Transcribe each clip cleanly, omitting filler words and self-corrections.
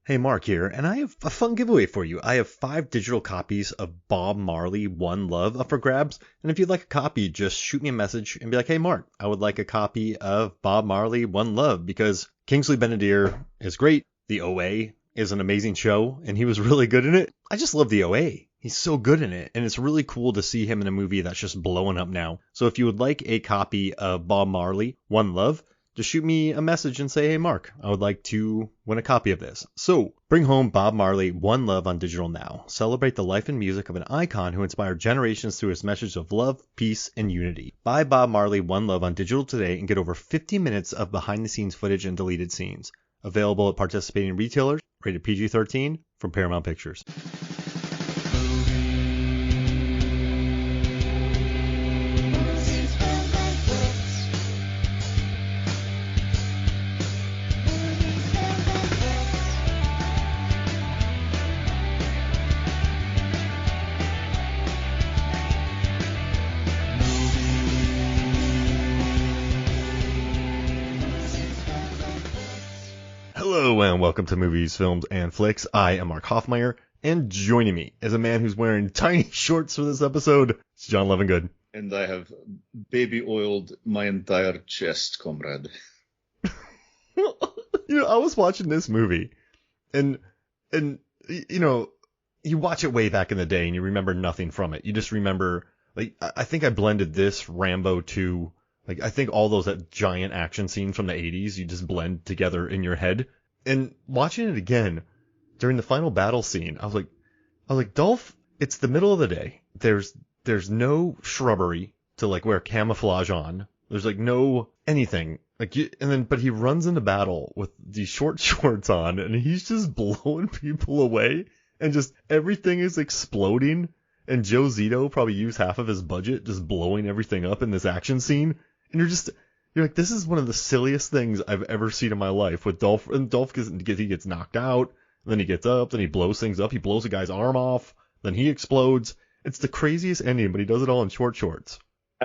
Hey, Mark here, and I have a fun giveaway for you. I have 5 digital copies of Bob Marley One Love up for grabs, and if you'd like a copy, just shoot me a message and be like, hey, Mark, I would like a copy of Bob Marley One Love, because Kingsley Ben-Adir is great. The OA is an amazing show, and he was really good in it. I just love the OA. He's so good in it, and it's really cool to see him in a movie that's just blowing up now. So if you would like a copy of Bob Marley One Love, just shoot me a message and say, hey, Mark, I would like to win a copy of this. So bring home Bob Marley One Love on digital now. Celebrate the life and music of an icon who inspired generations through his message of love, peace, and unity. Buy Bob Marley One Love on digital today and get over 50 minutes of behind-the-scenes footage and deleted scenes. Available at participating retailers, rated PG-13 from Paramount Pictures. Hello and welcome to Movies, Films, and Flicks. I am Mark Hoffmeyer, and joining me is a man who's wearing tiny shorts for this episode. It's John Levingood. And I have baby oiled my entire chest, comrade. I was watching this movie, and you watch it way back in the day, and you remember nothing from it. You just remember, I think I blended this, Rambo 2, I think all those giant action scenes from the 80s, you just blend together in your head. And watching it again, during the final battle scene, I was like, Dolph, it's the middle of the day. There's no shrubbery to wear camouflage on. There's no anything. But he runs into battle with these short shorts on, and he's just blowing people away, and just everything is exploding. And Joe Zito probably used half of his budget just blowing everything up in this action scene. And you're like, this is one of the silliest things I've ever seen in my life with Dolph. And Dolph gets knocked out, then he gets up, then he blows things up. He blows a guy's arm off, then he explodes. It's the craziest ending, but he does it all in short shorts.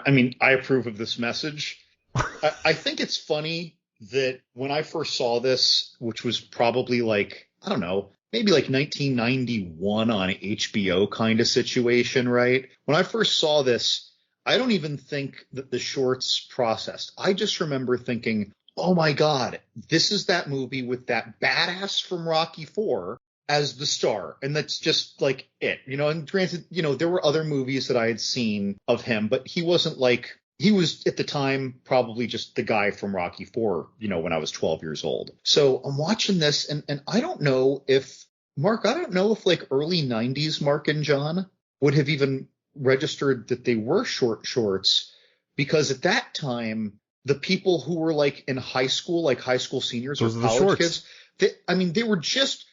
I mean, I approve of this message. I think it's funny that when I first saw this, which was probably maybe 1991 on HBO kind of situation, right? When I first saw this, I don't even think that the shorts processed. I just remember thinking, oh my God, this is that movie with that badass from Rocky IV as the star. And that's just it, and granted, there were other movies that I had seen of him, but he wasn't he was at the time probably just the guy from Rocky IV, when I was 12 years old. So I'm watching this and I don't know if early 90s Mark and John would have even registered that they were short shorts, because at that time, the people who were in high school, high school seniors or college kids, they were just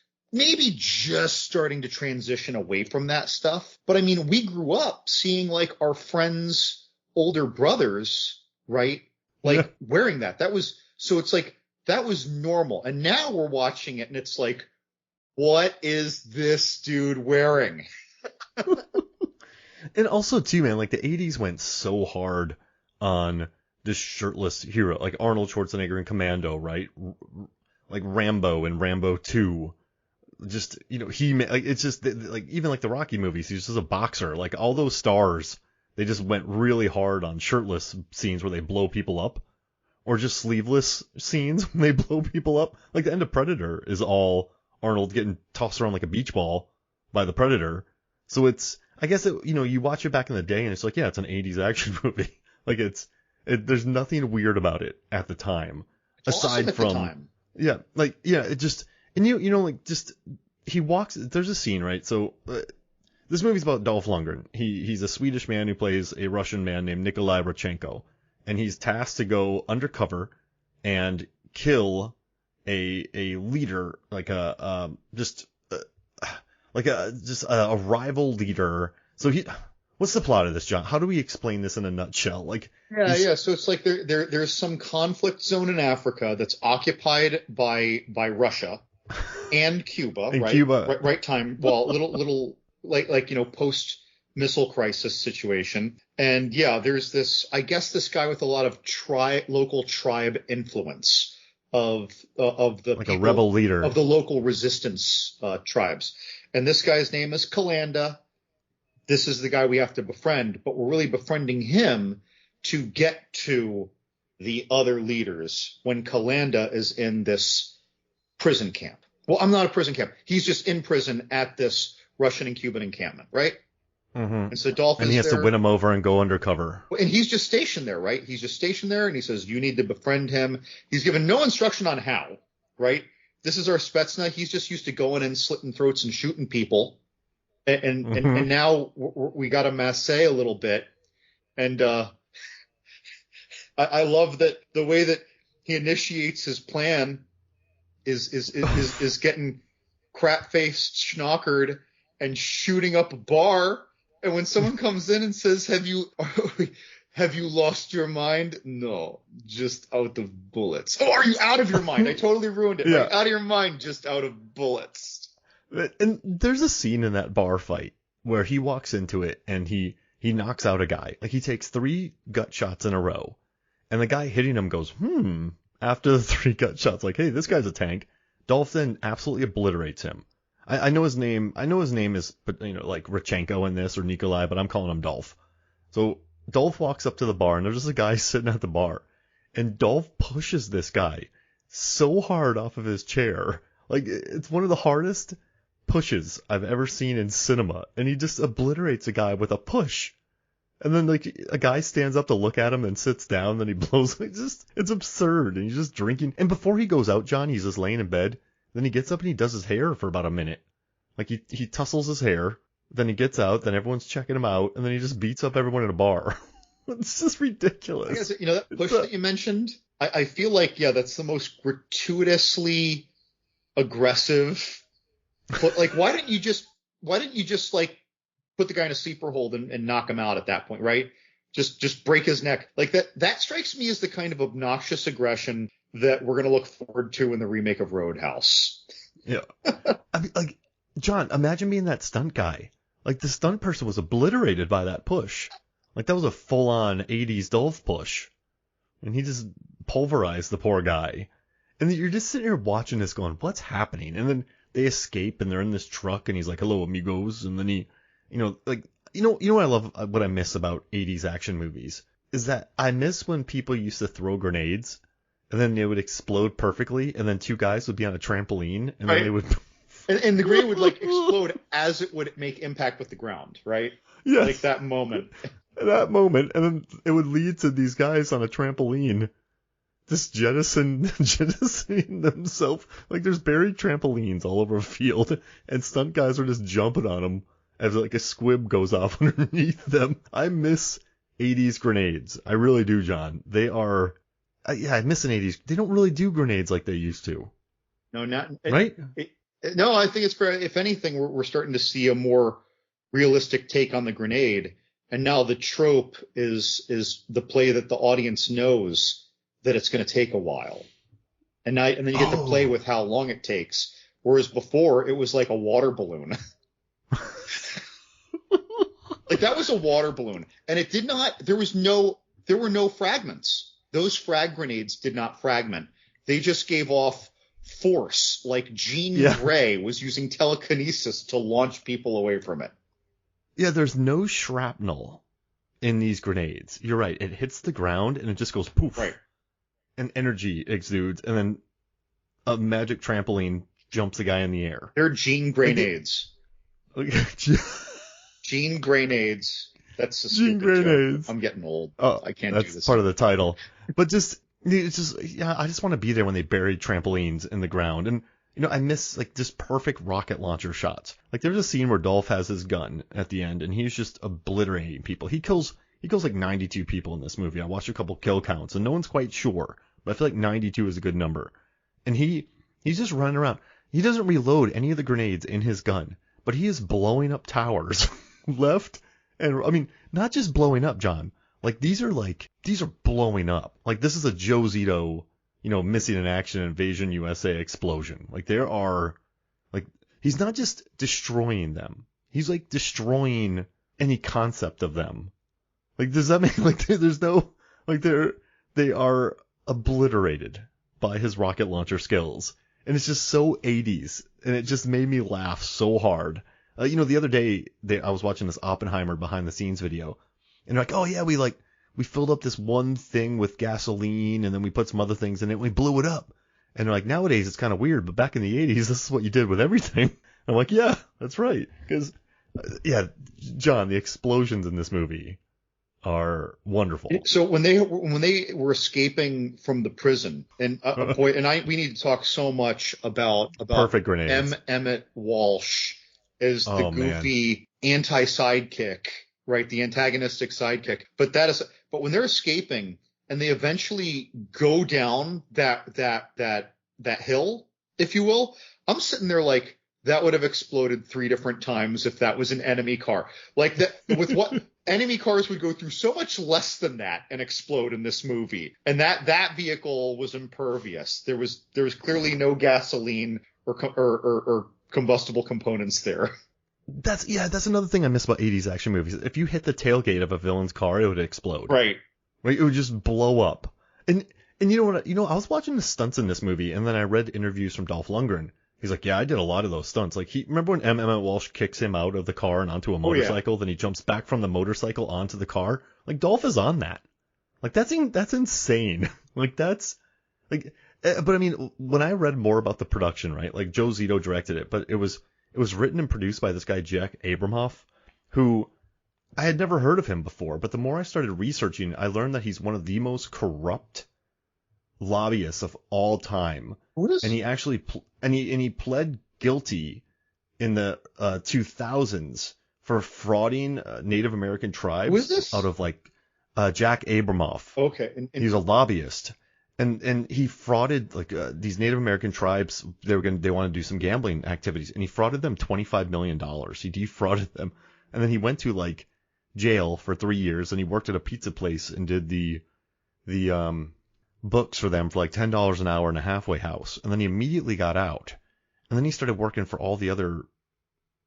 starting to transition away from that stuff. But we grew up seeing our friends' older brothers, right? Wearing that. That was normal. And now we're watching it and it's what is this dude wearing? And also, too, man, the 80s went so hard on this shirtless hero, like Arnold Schwarzenegger in Commando, right? Rambo and Rambo 2. Just, it's just, even the Rocky movies, he's just a boxer. All those stars, they just went really hard on shirtless scenes where they blow people up. Or just sleeveless scenes when they blow people up. The end of Predator is all Arnold getting tossed around like a beach ball by the Predator. So it's, I guess, you watch it back in the day and it's it's an 80s action movie. There's nothing weird about it at the time. Aside from, it just, and just, he walks, there's a scene, right? So, this movie's about Dolph Lundgren. He's a Swedish man who plays a Russian man named Nikolai Rodchenko. And he's tasked to go undercover and kill a leader, a rival leader. So what's the plot of this, John? How do we explain this in a nutshell? So it's there's some conflict zone in Africa that's occupied by Russia and Cuba, and right? Cuba. Right time. Well, little post missile crisis situation. And there's this guy with a lot of local tribe influence. of the like people, a rebel leader of the local resistance tribes. And this guy's name is Kalanda. This is the guy we have to befriend, but we're really befriending him to get to the other leaders when Kalanda is in this prison camp. Well, I'm not a prison camp. He's just in prison at this Russian and Cuban encampment, right? Mm-hmm. And so Dolph and is he has there, to win him over and go undercover. and he's just stationed there, right? He's just stationed there, and he says, you need to befriend him. He's given no instruction on how, right? This is our Spetsnaz. He's just used to going in, slitting throats and shooting people. And now we got to masse a little bit. And I love that the way that he initiates his plan is getting crap-faced, schnockered, and shooting up a bar. And when someone comes in and says, have you lost your mind? No, just out of bullets. Oh, are you out of your mind? I totally ruined it. Yeah. Right? Out of your mind, just out of bullets. And there's a scene in that bar fight where he walks into it and he knocks out a guy. Like, he takes 3 gut shots in a row. And the guy hitting him goes, after the 3 gut shots, like, hey, this guy's a tank. Dolph then absolutely obliterates him. I know his name. I know his name is, like Rachenko in this or Nikolai, but I'm calling him Dolph. So Dolph walks up to the bar and there's just a guy sitting at the bar. And Dolph pushes this guy so hard off of his chair. Like, it's one of the hardest pushes I've ever seen in cinema. And he just obliterates a guy with a push. And then, like, a guy stands up to look at him and sits down, then he blows. It's absurd. And he's just drinking. And before he goes out, John, he's just laying in bed. Then he gets up and he does his hair for about a minute. Like, he tussles his hair. Then he gets out. Then everyone's checking him out. And then he just beats up everyone in a bar. It's just ridiculous. I guess, that push that you mentioned, I feel like, yeah, that's the most gratuitously aggressive. But, like, why didn't you just like put the guy in a sleeper hold and knock him out at that point, right? Just break his neck. Like, that strikes me as the kind of obnoxious aggression that we're going to look forward to in the remake of Roadhouse. Yeah. I mean, like, John, imagine being that stunt guy. Like, the stunt person was obliterated by that push. Like, that was a full-on 80s Dolph push. And he just pulverized the poor guy. And then you're just sitting here watching this going, what's happening? And then they escape and they're in this truck and he's like, hello, amigos. And then he, what I love, what I miss about 80s action movies is that I miss when people used to throw grenades and then they would explode perfectly and then 2 guys would be on a trampoline and then they would... and the grenade would, like, explode as it would make impact with the ground, right? Yes. Like that moment. That moment, and then it would lead to these guys on a trampoline just jettisoning themselves. Like, there's buried trampolines all over a field, and stunt guys are just jumping on them as, like, a squib goes off underneath them. I miss 80s grenades. I really do, John. They are... I miss an 80s... They don't really do grenades like they used to. No, not... Right? No, I think it's fair. If anything, we're starting to see a more realistic take on the grenade. And now the trope is the play that the audience knows that it's going to take a while. And then you get to play with how long it takes. Whereas before, it was like a water balloon. Like, that was a water balloon. And it did not, there were no fragments. Those frag grenades did not fragment. They just gave off force, like Jean Grey was using telekinesis to launch people away from it. Yeah, there's no shrapnel in these grenades. You're right. It hits the ground and it just goes poof. Right. And energy exudes, and then a magic trampoline jumps a guy in the air. They're Jean Grenades. Jean Grenades. That's a Jean Grenades. I'm getting old. Oh, I can't do this. That's part of the title. But I just want to be there when they buried trampolines in the ground. And, I miss, like, just perfect rocket launcher shots. Like, there's a scene where Dolph has his gun at the end, and he's just obliterating people. He kills like 92 people in this movie. I watched a couple kill counts, and no one's quite sure. But I feel like 92 is a good number. And he's just running around. He doesn't reload any of the grenades in his gun, but he is blowing up towers left. And, I mean, not just blowing up, John. Like, these are blowing up. Like, this is a Joe Zito, missing in action Invasion USA explosion. Like, there are, like, he's not just destroying them. He's, like, destroying any concept of them. Like, does that mean, like, there's no, like, they are obliterated. by his rocket launcher skills. And it's just so 80s, and it just made me laugh so hard. The other day I was watching this Oppenheimer behind the scenes video, and they're like, oh yeah, we filled up this one thing with gasoline, and then we put some other things in it, and we blew it up. And they're like, nowadays it's kind of weird, but back in the 80s, this is what you did with everything. I'm like, yeah, that's right. Because, John, the explosions in this movie are wonderful. So when they were escaping from the prison, and we need to talk so much about perfect grenades. Emmet Walsh as the goofy anti-sidekick, right? The antagonistic sidekick. But when they're escaping and they eventually go down that hill, if you will, I'm sitting there like, that would have exploded 3 different times if that was an enemy car. Like that, with what enemy cars would go through so much less than that and explode in this movie. And that vehicle was impervious. There was clearly no gasoline or combustible components there. That's another thing I miss about 80s action movies. If you hit the tailgate of a villain's car, it would explode. Right. It would just blow up. And you know what? I was watching the stunts in this movie, and then I read interviews from Dolph Lundgren. He's like, yeah, I did a lot of those stunts. Like, remember when Emmet Walsh kicks him out of the car and onto a motorcycle, then he jumps back from the motorcycle onto the car? Like, Dolph is on that. Like, that's insane. Like, that's, like, but I mean, when I read more about the production, right, like, Joe Zito directed it, but it was written and produced by this guy, Jack Abramoff, who I had never heard of him before, but the more I started researching, I learned that he's one of the most corrupt lobbyists of all time. And he actually he pled guilty in the 2000s for frauding Native American tribes. Who is this? Out of Jack Abramoff. Okay. And he's a lobbyist, and he frauded these Native American tribes. They want to do some gambling activities, and he frauded them $25 million. He defrauded them, and then he went to jail for 3 years, and he worked at a pizza place and did the books for them for $10 an hour in a halfway house, and then he immediately got out, and then he started working for all the other,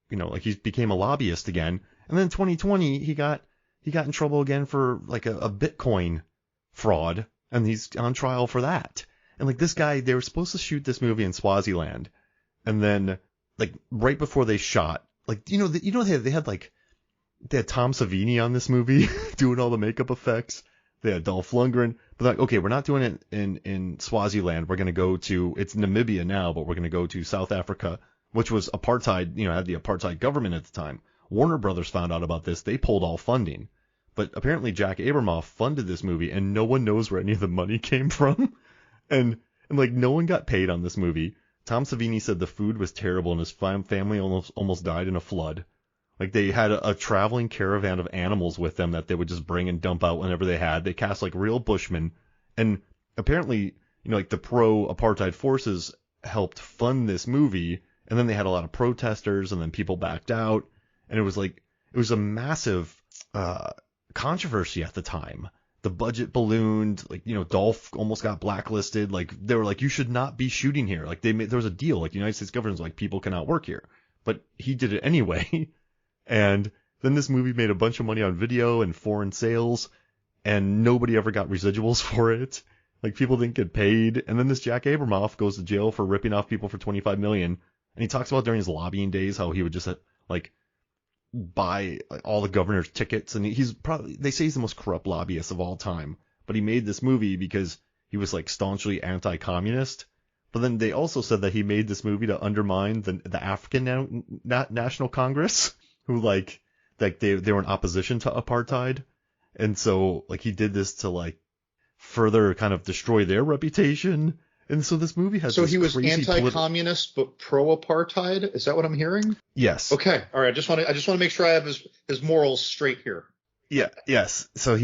he became a lobbyist again, and then in 2020 he got in trouble again for a Bitcoin fraud, and he's on trial for that. And this guy, they were supposed to shoot this movie in Swaziland, and then right before they shot, they had Tom Savini on this movie doing all the makeup effects. They had Dolph Lundgren, but they're like, okay, we're not doing it in Swaziland. We're going to go to, it's Namibia now, but we're going to go to South Africa, which was apartheid, had the apartheid government at the time. Warner Brothers found out about this. They pulled all funding. But apparently Jack Abramoff funded this movie, and no one knows where any of the money came from. And no one got paid on this movie. Tom Savini said the food was terrible, and his family almost died in a flood. They had a traveling caravan of animals with them that they would just bring and dump out whenever they had. They cast real bushmen. And apparently, the pro-apartheid forces helped fund this movie. And then they had a lot of protesters, and then people backed out. And it was a massive controversy at the time. The budget ballooned. Dolph almost got blacklisted. They were you should not be shooting here. There was a deal. The United States government was people cannot work here. But he did it anyway. And then this movie made a bunch of money on video and foreign sales, and nobody ever got residuals for it. People didn't get paid. And then this Jack Abramoff goes to jail for ripping off people for $25 million. And he talks about during his lobbying days how he would just buy all the governor's tickets. And they say he's the most corrupt lobbyist of all time. But he made this movie because he was staunchly anti-communist. But then they also said that he made this movie to undermine the African National Congress, who they were in opposition to apartheid. And so he did this to further kind of destroy their reputation. And so this movie has he was anti-communist but pro-apartheid. Is that what I'm hearing? Yes. Okay. All right. I just want to make sure I have his morals straight here. Yeah. Yes. So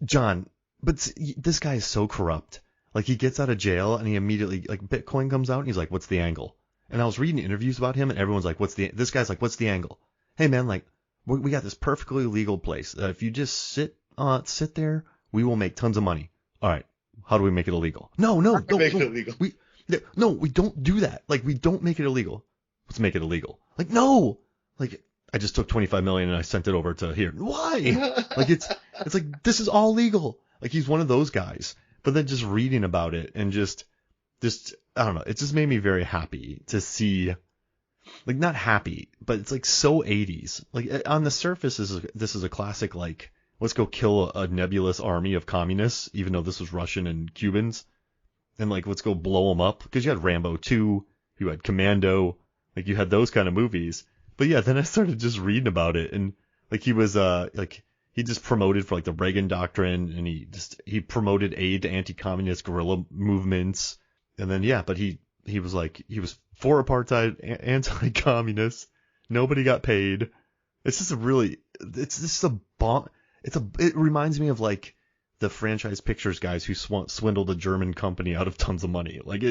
John, but this guy is so corrupt. He gets out of jail and he immediately Bitcoin comes out and he's like, what's the angle? And I was reading interviews about him, and everyone's like, this guy's like, what's the angle? Hey man, we got this perfectly legal place. If you just sit there, we will make tons of money. All right. How do we make it illegal? No, don't make it illegal. We don't do that. We don't make it illegal. Let's make it illegal. No. I just took $25 million and I sent it over to here. Why? It's this is all legal. He's one of those guys. But then just reading about it and just I don't know, it just made me very happy to see, like, not happy, but it's like so 80s. Like, on the surface, this is a classic, like, let's go kill a nebulous army of communists, even though this was Russian and Cubans, and like let's go blow them up. Because you had Rambo 2, you had Commando, like you had those kind of movies. But yeah, then I started just reading about it, and like he was like he just promoted for like the Reagan doctrine, and he promoted aid to anti-communist guerrilla movements, and then yeah, but he was like he was for apartheid, anti-communist. Nobody got paid. It's just a really, it's just a bomb. It reminds me of like the Franchise Pictures guys who swindled a German company out of tons of money. Like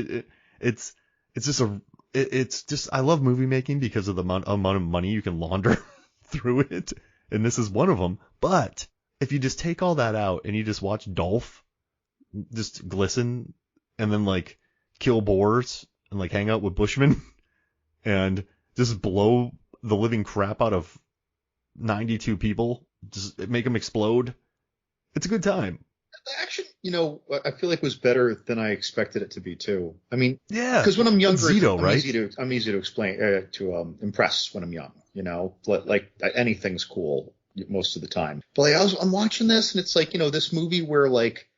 it's just I love movie making because of the amount of money you can launder through it, and this is one of them. But if you just take all that out and you just watch Dolph just glisten and then like kill boars and like hang out with Bushmen and just blow the living crap out of 92 people, just make them explode, it's a good time. Actually, I feel like it was better than I expected it to be too. I mean, yeah, because when I'm younger, Zito, I'm right? easy to explain, to impress when I'm young. Like anything's cool most of the time. But like, I'm watching this, and it's like this movie where like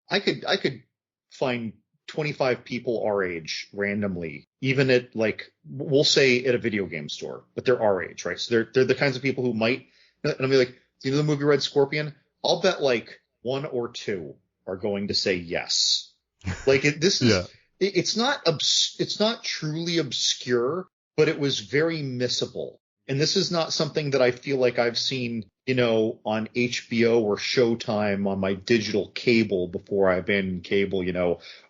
I could find 25 people our age randomly, even at like we'll say at a video game store, but they're our age, right? So they're the kinds of people who might, and I'll be like, the movie Red Scorpion? I'll bet like 1 or 2 are going to say yes. Like this is, yeah. It's not truly obscure, but it was very missable. And this is not something that I feel like I've seen, on HBO or Showtime on my digital cable before I abandoned cable,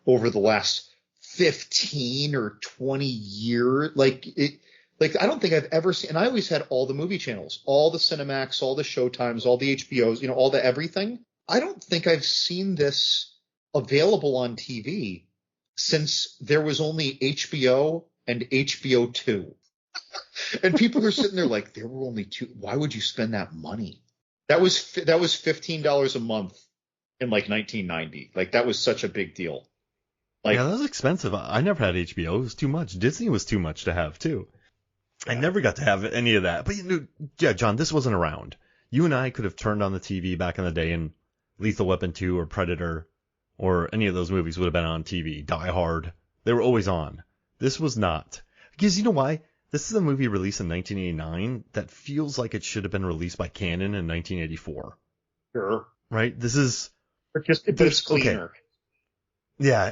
over the last 15 or 20 years. Like I don't think I've ever seen, and I always had all the movie channels, all the Cinemax, all the Showtimes, all the HBOs, all the everything. I don't think I've seen this available on TV since there was only HBO and HBO 2. And people are sitting there like, there were only 2. Why would you spend that money? That was $15 a month in like 1990. Like that was such a big deal. Like, yeah, that was expensive. I never had HBO. It was too much. Disney was too much to have too. I never got to have any of that. But yeah, John, this wasn't around. You and I could have turned on the TV back in the day and Lethal Weapon 2 or Predator or any of those movies would have been on TV. Die Hard. They were always on. This was not. Because you know why? This is a movie released in 1989 that feels like it should have been released by Canon in 1984. Sure. Right? This is... But it's cleaner. Okay. Yeah.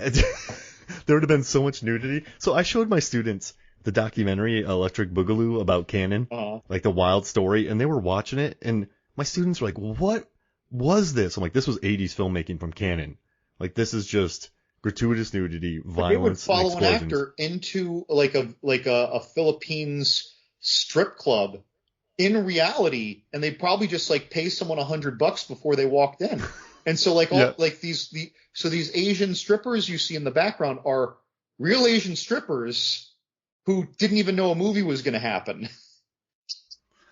There would have been so much nudity. So I showed my students the documentary Electric Boogaloo about Canon, like the wild story, and they were watching it, and my students were like, what was this? I'm like, this was 80s filmmaking from Canon. Like, this is just gratuitous nudity, violence, and explosions. They would follow an actor into like a Philippines strip club in reality, and they'd probably just like pay someone $100 before they walked in. And so like these Asian strippers you see in the background are real Asian strippers who didn't even know a movie was going to happen.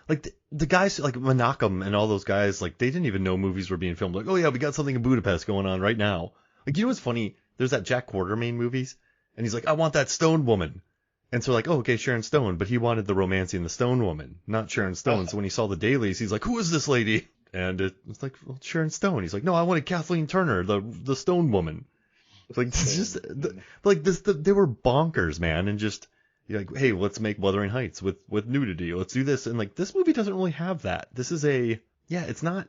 Like the guys like Menachem and all those guys, like they didn't even know movies were being filmed. Like, oh yeah, we got something in Budapest going on right now. Like, you know what's funny? There's that Jack Quartermain movies, and he's like, I want that Stone woman. And so like, oh, okay, Sharon Stone, but he wanted the romancing the Stone woman, not Sharon Stone. So when he saw the dailies, he's like, who is this lady? And it's like, well, Sharon Stone. He's like, no, I wanted Kathleen Turner, the Stone woman. It's like, it's just they were bonkers, man, and just. You're like, hey, let's make Wuthering Heights with nudity. Let's do this. And like, this movie doesn't really have that. This is it's not,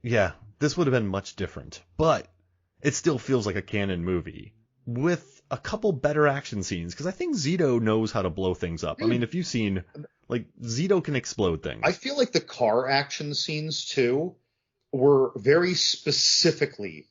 this would have been much different, but it still feels like a canon movie with a couple better action scenes. Cause I think Zito knows how to blow things up. I mean, if you've seen, like, Zito can explode things. I feel like the car action scenes too were very specifically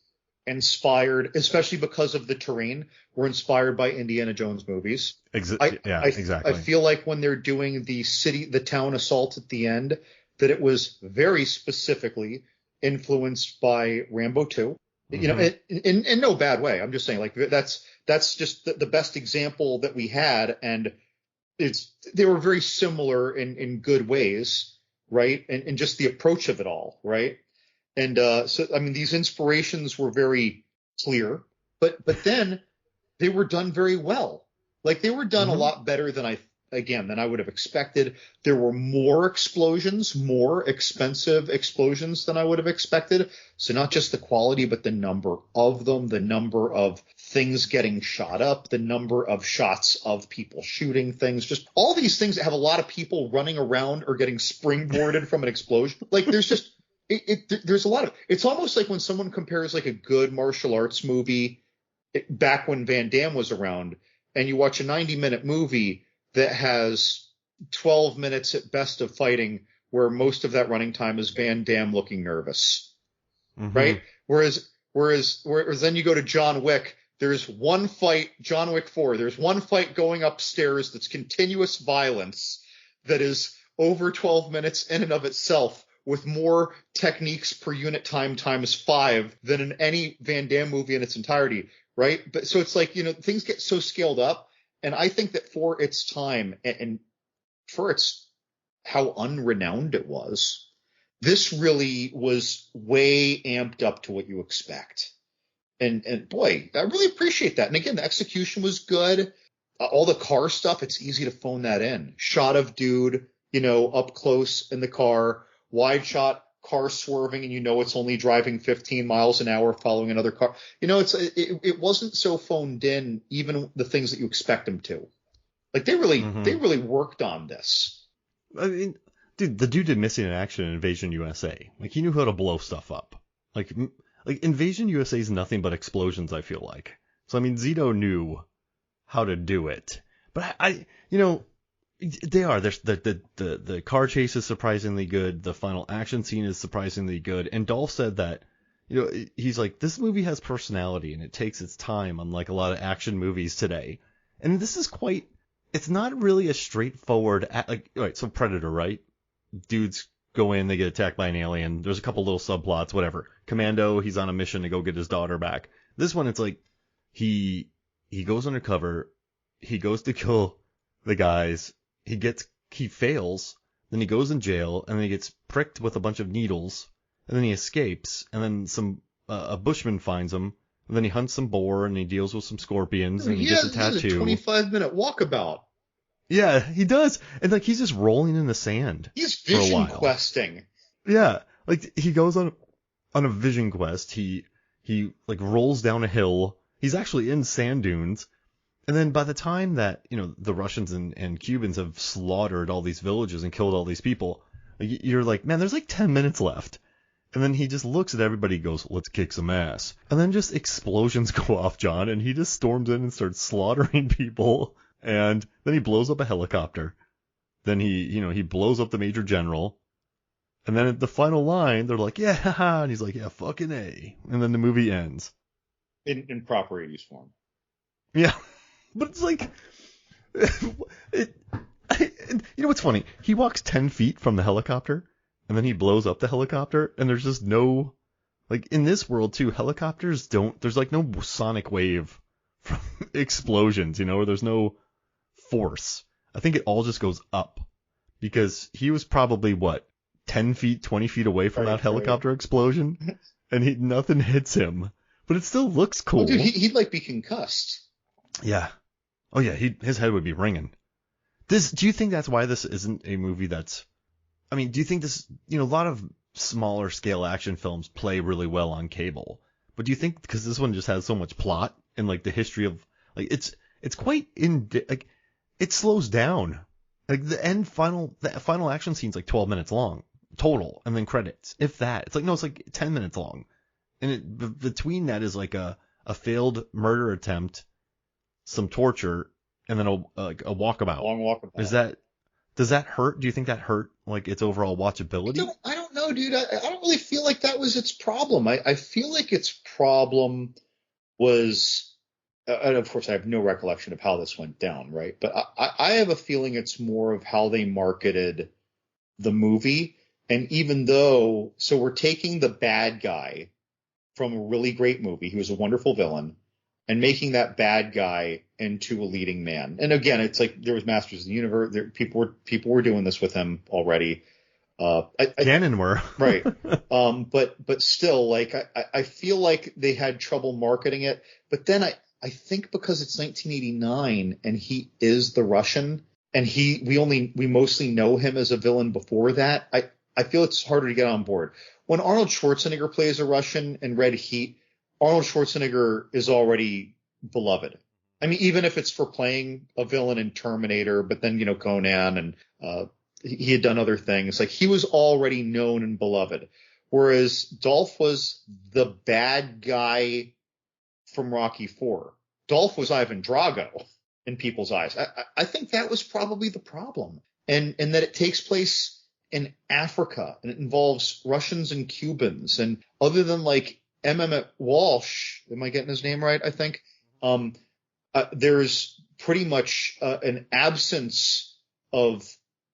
inspired, especially because of the terrain, were inspired by Indiana Jones movies. Exactly. I feel like when they're doing the town assault at the end, that it was very specifically influenced by Rambo 2. Mm-hmm. In no bad way. I'm just saying, like, that's just the best example that we had, and they were very similar in good ways, right? And just the approach of it all, right? And so, I mean, these inspirations were very clear, but then they were done very well. Like they were done a lot better than I would have expected. There were more explosions, more expensive explosions than I would have expected. So not just the quality, but the number of them, the number of things getting shot up, the number of shots of people shooting things, just all these things that have a lot of people running around or getting springboarded from an explosion. Like there's just, there's a lot of, it's almost like when someone compares like a good martial arts movie back when Van Damme was around, and you watch a 90-minute movie that has 12 minutes at best of fighting, where most of that running time is Van Damme looking nervous, right? Whereas then you go to John Wick, there's one fight, John Wick 4, there's one fight going upstairs that's continuous violence that is over 12 minutes in and of itself, with more techniques per unit time times 5 than in any Van Damme movie in its entirety, right? But so it's like, things get so scaled up. And I think that for its time and for its how unrenowned it was, this really was way amped up to what you expect. And boy, I really appreciate that. And again, the execution was good. All the car stuff, it's easy to phone that in. Shot of dude, up close in the car, wide shot, car swerving, and it's only driving 15 miles an hour following another car. It wasn't so phoned in, even the things that you expect them to. Like they really worked on this. I mean, dude, the dude did Missing in Action in Invasion USA. Like he knew how to blow stuff up. Like Invasion USA is nothing but explosions, I feel like. So I mean, Zito knew how to do it. But they are. The car chase is surprisingly good. The final action scene is surprisingly good. And Dolph said that, he's like, this movie has personality and it takes its time, unlike a lot of action movies today. And this is it's not really a straightforward, right, so Predator, right? Dudes go in, they get attacked by an alien. There's a couple little subplots, whatever. Commando, he's on a mission to go get his daughter back. This one, it's like, he goes undercover, he goes to kill the guys, he fails, then he goes in jail, and then he gets pricked with a bunch of needles, and then he escapes, and then a bushman finds him, and then he hunts some boar, and he deals with some scorpions, and he gets a tattoo. He has a 25-minute walkabout. Yeah, he does. And he's just rolling in the sand. He's vision questing. Yeah, he goes on a vision quest. He rolls down a hill. He's actually in sand dunes. And then by the time that, the Russians and Cubans have slaughtered all these villages and killed all these people, you're like, man, there's 10 minutes left. And then he just looks at everybody and goes, let's kick some ass. And then just explosions go off, John, and he just storms in and starts slaughtering people. And then he blows up a helicopter. Then he blows up the Major General. And then at the final line, they're like, yeah, haha. And he's like, yeah, fucking A. And then the movie ends. In proper 80s form. Yeah. But it's like, what's funny? He walks 10 feet from the helicopter, and then he blows up the helicopter, and there's just no, in this world too, helicopters there's no sonic wave from explosions, where there's no force. I think it all just goes up, because he was probably, 10 feet, 20 feet away from that helicopter explosion, and nothing hits him. But it still looks cool. Oh, dude, he'd be concussed. Yeah. Oh yeah, his head would be ringing. Do you think that's why this isn't a movie do you think this, a lot of smaller scale action films play really well on cable, but do you think because this one just has so much plot and the history of, it's quite it slows down. The final action scene's 12 minutes long total, and then credits, if that. It's 10 minutes long. And between that is a failed murder attempt, some torture, and then a walkabout. Long walkabout. Does that hurt? Do you think that hurt its overall watchability? I don't know, dude. I don't really feel like that was its problem. I feel like its problem was, and of course I have no recollection of how this went down, right? But I have a feeling it's more of how they marketed the movie. And even though, so we're taking the bad guy from a really great movie, he was a wonderful villain, and making that bad guy into a leading man. And again, it's there was Masters of the Universe. People were doing this with him already. Canon were. Right. But still, like, I feel like they had trouble marketing it. But then I think because it's 1989 and he is the Russian and we mostly know him as a villain before that, I feel it's harder to get on board. When Arnold Schwarzenegger plays a Russian in Red Heat, Arnold Schwarzenegger is already beloved. I mean, even if it's for playing a villain in Terminator, but then, Conan and, he had done other things. Like, he was already known and beloved. Whereas Dolph was the bad guy from Rocky IV. Dolph was Ivan Drago in people's eyes. I think that was probably the problem. And that it takes place in Africa and it involves Russians and Cubans. And other than like Emmet Walsh, am I getting his name right? I think, there's pretty much an absence of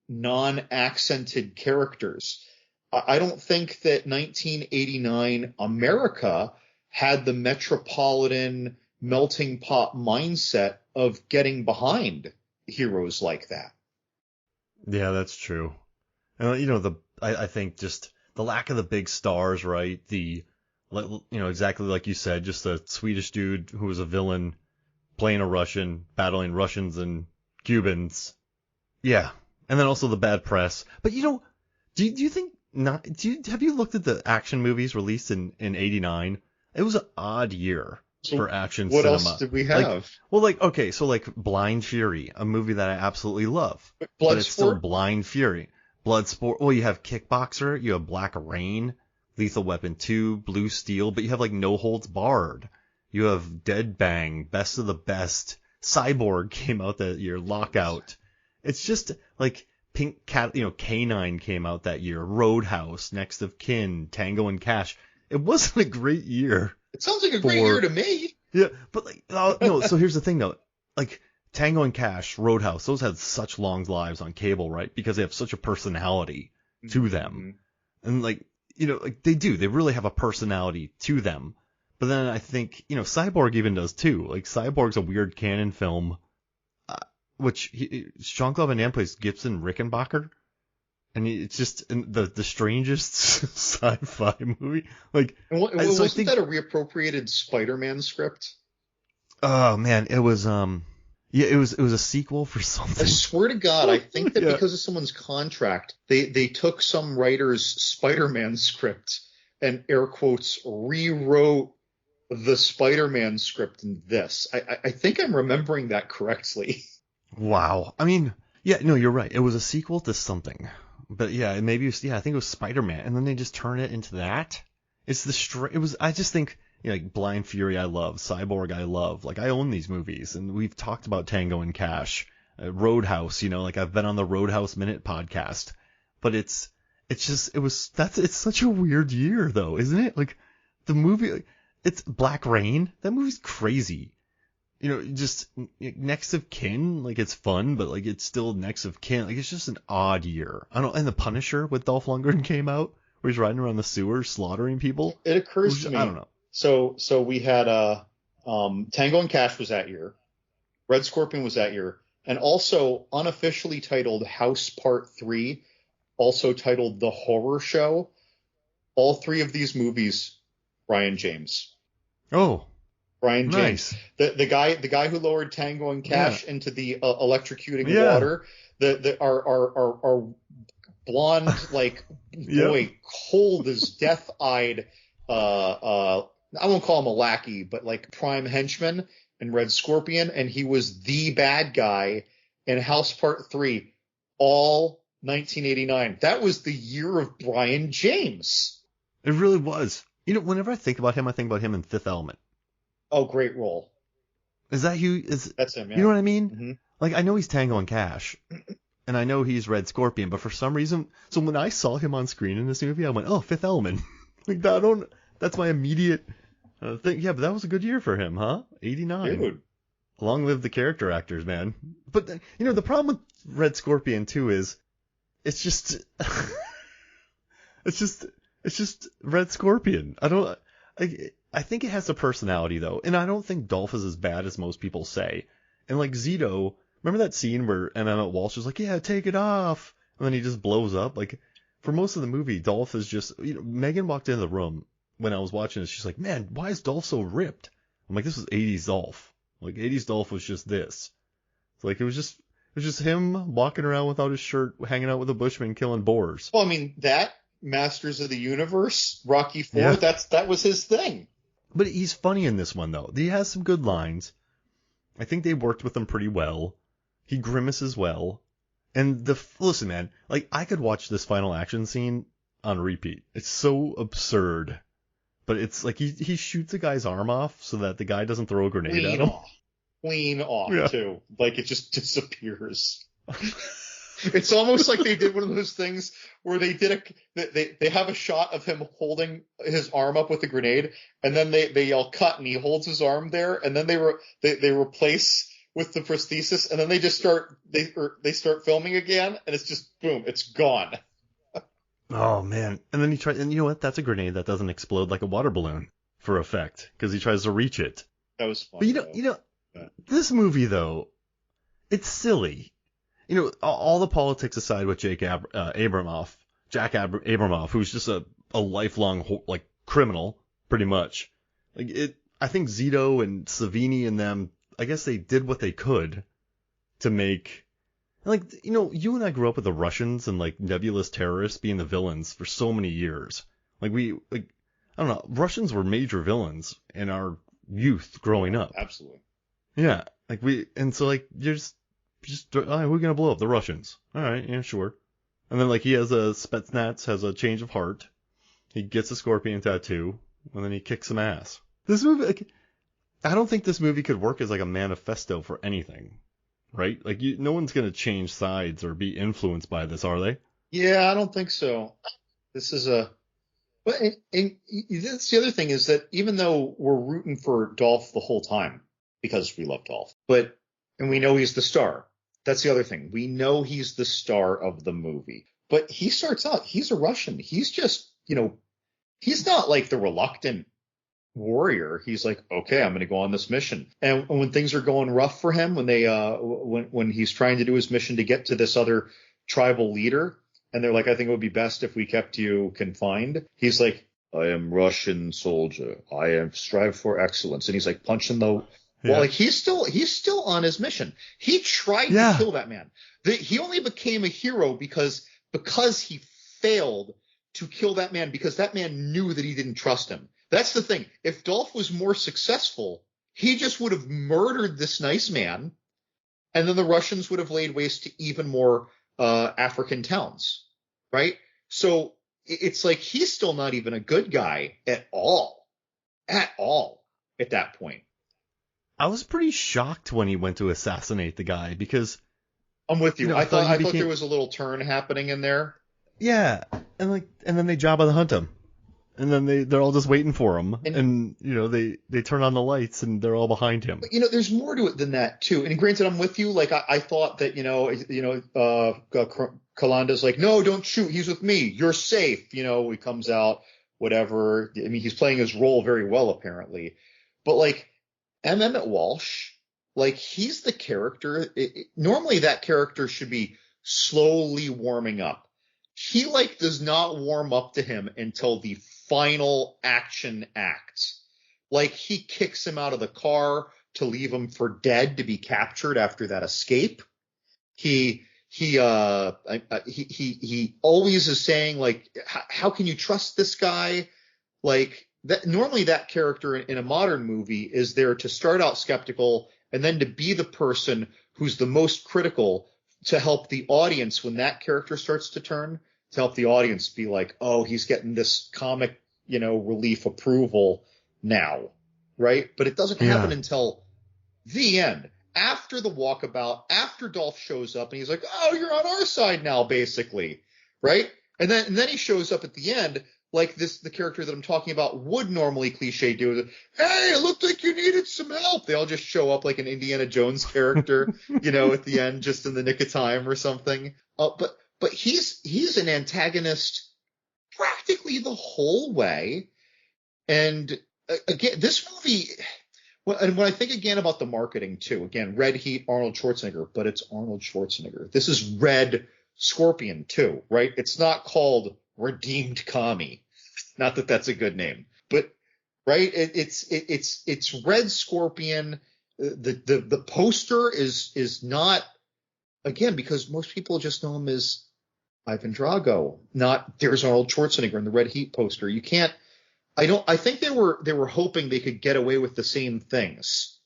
non-accented characters. I don't think that 1989 America had the metropolitan melting pot mindset of getting behind heroes like that. Yeah, that's true. And I think just the lack of the big stars, right? Exactly like you said, just a Swedish dude who was a villain playing a Russian, battling Russians and Cubans. Yeah. And then also the bad press. But do you think not? Have you looked at the action movies released in '89? It was an odd year for action cinema. What else did we have? Like Blind Fury, a movie that I absolutely love. But it's still Blind Fury. Bloodsport. Well, you have Kickboxer, you have Black Rain, Lethal Weapon 2, Blue Steel, but you have like No Holds Barred. You have Dead Bang, Best of the Best. Cyborg came out that year. Lockout. It's just like Pink Cat, K-9 came out that year. Roadhouse, Next of Kin, Tango and Cash. It wasn't a great year. It sounds like a great year to me. Yeah, but no. So here's the thing though, like Tango and Cash, Roadhouse, those had such long lives on cable, right? Because they have such a personality to them, and like they really have a personality to them. But then I think Cyborg even does too. Like Cyborg's a weird canon film. Which Jean-Claude Van Damme plays Gibson Rickenbacker, and it's just the strangest sci-fi movie. Like, wasn't that a reappropriated Spider-Man script? Oh man, it was it was a sequel for something. I swear to God, I think that because of someone's contract, they took some writer's Spider-Man script and air quotes rewrote the Spider-Man script in this. I think I'm remembering that correctly. Wow. I mean, yeah, no, you're right. It was a sequel to something. But yeah, I think it was Spider-Man. And then they just turn it into that. I just think, like Blind Fury I love, Cyborg I love. Like I own these movies and we've talked about Tango and Cash, Roadhouse, like I've been on the Roadhouse Minute podcast. But it's such a weird year though, isn't it? Like the movie, it's Black Rain. That movie's crazy. Just Next of Kin, like it's fun, but like it's still Next of Kin. Like it's just an odd year. And The Punisher with Dolph Lundgren came out, where he's riding around the sewers slaughtering people. It occurs to me. I don't know. So we had Tango and Cash was that year, Red Scorpion was that year, and also unofficially titled House Part 3, also titled The Horror Show. All three of these movies, Brian James. Oh. Brian James, nice. the guy who lowered Tango and Cash into the electrocuting water, our blonde, like boy, cold as death-eyed. I won't call him a lackey, but like prime henchman in Red Scorpion, and he was the bad guy in House Part 3, all 1989. That was the year of Brian James. It really was. Whenever I think about him in Fifth Element. Oh, great role. Is that who? That's him, yeah. You know what I mean? Mm-hmm. Like, I know he's Tango and Cash, and I know he's Red Scorpion, but for some reason, so when I saw him on screen in this movie, I went, oh, Fifth Element. Like, that's my immediate thing. Yeah, but that was a good year for him, huh? 89. Dude. Long live the character actors, man. But, the problem with Red Scorpion, too, is it's just, it's just Red Scorpion. I think it has a personality, though, and I don't think Dolph is as bad as most people say. And, like, Zito, remember that scene where Emmet Walsh was like, yeah, take it off, and then he just blows up? Like, for most of the movie, Dolph is just, Megan walked into the room when I was watching this. She's like, man, why is Dolph so ripped? I'm like, this was 80s Dolph. Like 80s Dolph was just this. It's like, it was just him walking around without his shirt, hanging out with a bushman, killing boars. Well, I mean, that Masters of the Universe, Rocky IV, Yeah. that was his thing. But he's funny in this one, though. He has some good lines. I think they worked with him pretty well. He grimaces well. And listen, man, like, I could watch this final action scene on repeat. It's so absurd. But it's like he shoots a guy's arm off so that the guy doesn't throw a grenade at him. Clean off, Yeah. too. Like, it just disappears. It's almost like they did one of those things where they have a shot of him holding his arm up with a grenade, and then they yell cut, and he holds his arm there, and then they replace with the prosthesis, and then they just start filming again, and it's just boom, it's gone. Oh man! And then and you know what? That's a grenade that doesn't explode like a water balloon for effect because he tries to reach it. That was fun. But this movie though, it's silly. All the politics aside with Jack Abramoff, who's just a lifelong criminal, pretty much. I think Zito and Savini and them, I guess they did what they could to make, you and I grew up with the Russians and nebulous terrorists being the villains for so many years. I don't know, Russians were major villains in our youth growing up. Absolutely. Yeah, you're just all right, we're gonna blow up the Russians. All right, yeah, sure. And then he has Spetsnaz has a change of heart. He gets a scorpion tattoo, and then he kicks some ass. This movie, I don't think this movie could work as a manifesto for anything, right? No one's gonna change sides or be influenced by this, are they? Yeah, I don't think so. This is but that's the other thing is that even though we're rooting for Dolph the whole time because we love Dolph, and we know he's the star. That's the other thing. We know he's the star of the movie. But he starts out, he's a Russian. He's just, he's not like the reluctant warrior. He's like, okay, I'm going to go on this mission. And when things are going rough for him, when he's trying to do his mission to get to this other tribal leader, and they're like, I think it would be best if we kept you confined. He's like, I am Russian soldier. I am strive for excellence. And he's like punching the... Well, he's still on his mission. He tried to kill that man. He only became a hero because he failed to kill that man because that man knew that he didn't trust him. That's the thing. If Dolph was more successful, he just would have murdered this nice man, and then the Russians would have laid waste to even more African towns, right? So it's like he's still not even a good guy at all at that point. I was pretty shocked when he went to assassinate the guy because I'm with you. I thought there was a little turn happening in there. Yeah, and then they Jabba the Hunt him, and then they're all just waiting for him, and they turn on the lights and they're all behind him. But there's more to it than that too. And granted, I'm with you. I thought that Kalanda's like, no, don't shoot. He's with me. You're safe. He comes out, whatever. I mean, he's playing his role very well apparently, but Emmet Walsh, he's the character. Normally that character should be slowly warming up. He does not warm up to him until the final action act. He kicks him out of the car to leave him for dead to be captured after that escape. He always is saying how can you trust this guy? Normally that character in a modern movie is there to start out skeptical and then to be the person who's the most critical to help the audience when that character starts to turn, to help the audience be like, oh, he's getting this comic, relief approval now, right? But it doesn't happen until the end, after the walkabout, after Dolph shows up and he's like, oh, you're on our side now, basically, right? And then he shows up at the end. The character that I'm talking about would normally cliche do. Hey, it looked like you needed some help. They all just show up like an Indiana Jones character, at the end, just in the nick of time or something. But he's an antagonist practically the whole way. And again, this movie, and when I think again about the marketing too, again, Red Heat, Arnold Schwarzenegger, but it's Arnold Schwarzenegger. This is Red Scorpion too, right? It's not called redeemed commie. Not that that's a good name, but right. It's Red Scorpion. The poster is not, again, because most people just know him as Ivan Drago, not there's Arnold Schwarzenegger in the Red Heat poster. You can't. I think they were hoping they could get away with the same things,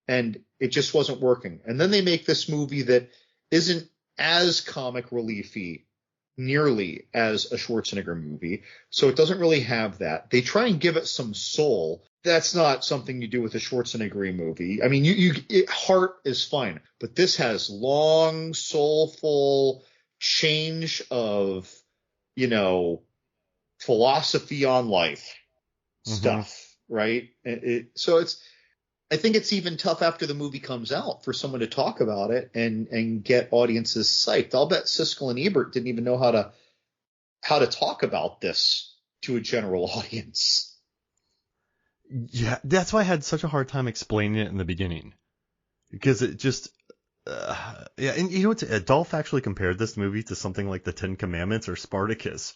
and it just wasn't working. And then they make this movie that isn't as comic reliefy nearly as a Schwarzenegger movie, so it doesn't really have that. They try and give it some soul. That's not something you do with a Schwarzenegger movie. I mean, heart is fine, but this has long, soulful change of, philosophy on life stuff, right? So I think it's even tough after the movie comes out for someone to talk about it and get audiences psyched. I'll bet Siskel and Ebert didn't even know how to talk about this to a general audience. Yeah, that's why I had such a hard time explaining it in the beginning, because it just, yeah. And you know what? Dolph actually compared this movie to something like the Ten Commandments or Spartacus.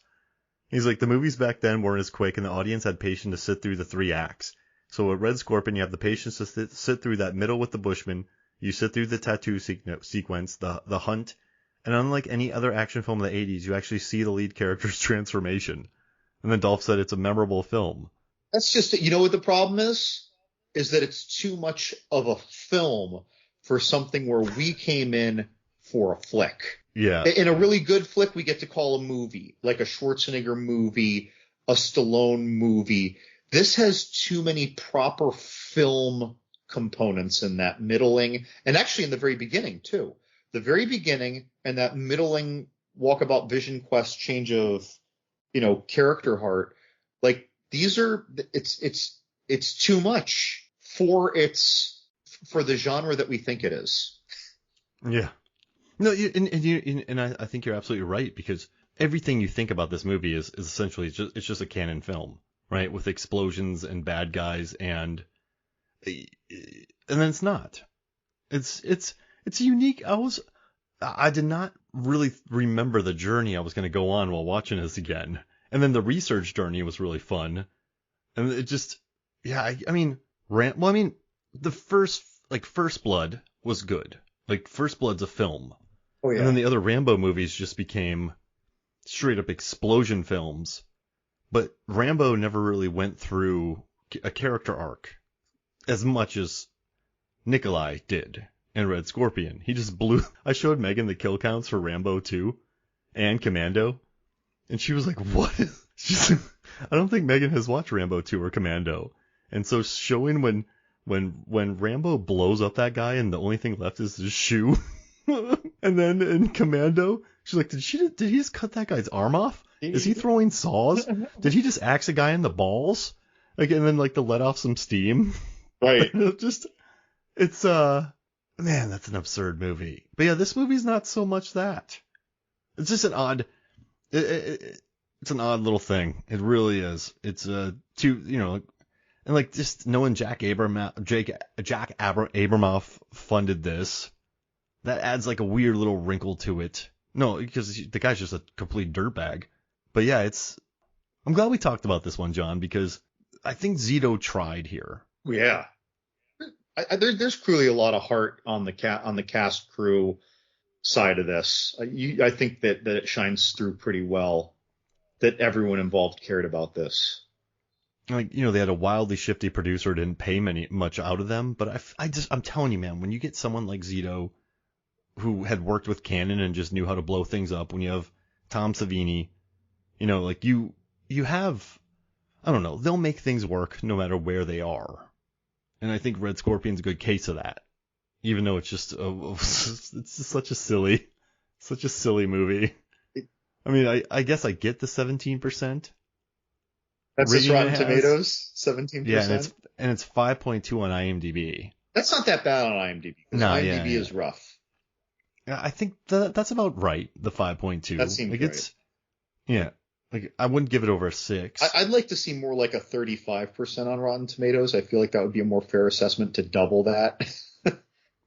He's like, the movies back then weren't as quick, and the audience had patience to sit through the 3 acts. So at Red Scorpion, you have the patience to sit through that middle with the Bushman. You sit through the tattoo sequence, the hunt, and unlike any other action film of the 80s, you actually see the lead character's transformation. And then Dolph said it's a memorable film. That's just, what the problem is that it's too much of a film for something where we came in for a flick. Yeah. In a really good flick, we get to call a movie, like a Schwarzenegger movie, a Stallone movie. This has too many proper film components in that middling, and actually in the very beginning too. The very beginning and that middling Walkabout Vision Quest change of, character heart, like these are, it's too much for the genre that we think it is. Yeah. No, and I think you're absolutely right, because everything you think about this movie is essentially it's just a canon film, right? With explosions and bad guys, and then it's not. It's unique. I did not really remember the journey I was going to go on while watching this again, and then the research journey was really fun, and it just, yeah. The First Blood was good. Like, First Blood's a film. Oh, yeah. And then the other Rambo movies just became straight up explosion films. But Rambo never really went through a character arc as much as Nikolai did in Red Scorpion. He just blew. I showed Megan the kill counts for Rambo 2 and Commando, and she was like, what? She's like, I don't think Megan has watched Rambo 2 or Commando. And so showing when Rambo blows up that guy and the only thing left is his shoe. And then in Commando, she's like, did he just cut that guy's arm off? Is he throwing saws? Did he just axe a guy in the balls? Like, and then like to let off some steam? Right. It's man, that's an absurd movie. But yeah, this movie's not so much that. It's just an odd, it's an odd little thing. It really is. It's and like just knowing Jack Abramoff funded this, that adds like a weird little wrinkle to it. No, because the guy's just a complete dirtbag. But yeah, I'm glad we talked about this one, John, because I think Zito tried here. Yeah. There's clearly a lot of heart on the cast crew side of this. I think that it shines through pretty well that everyone involved cared about this. Like, they had a wildly shifty producer, didn't pay much out of them, but I'm telling you, man, when you get someone like Zito, who had worked with Cannon and just knew how to blow things up, when you have Tom Savini, like you have, I don't know, they'll make things work no matter where they are. And I think Red Scorpion's a good case of that, even though it's just it's just such a silly movie. I mean, I guess I get the 17%. That's just Rotten Tomatoes, 17%. Yeah, and it's 5.2 on IMDb. That's not that bad on IMDb. No, IMDb is rough. I think that's about right. The 5.2. That seems like right. It's, yeah. Like, I wouldn't give it over a 6. I'd like to see more like a 35% on Rotten Tomatoes. I feel like that would be a more fair assessment to double that.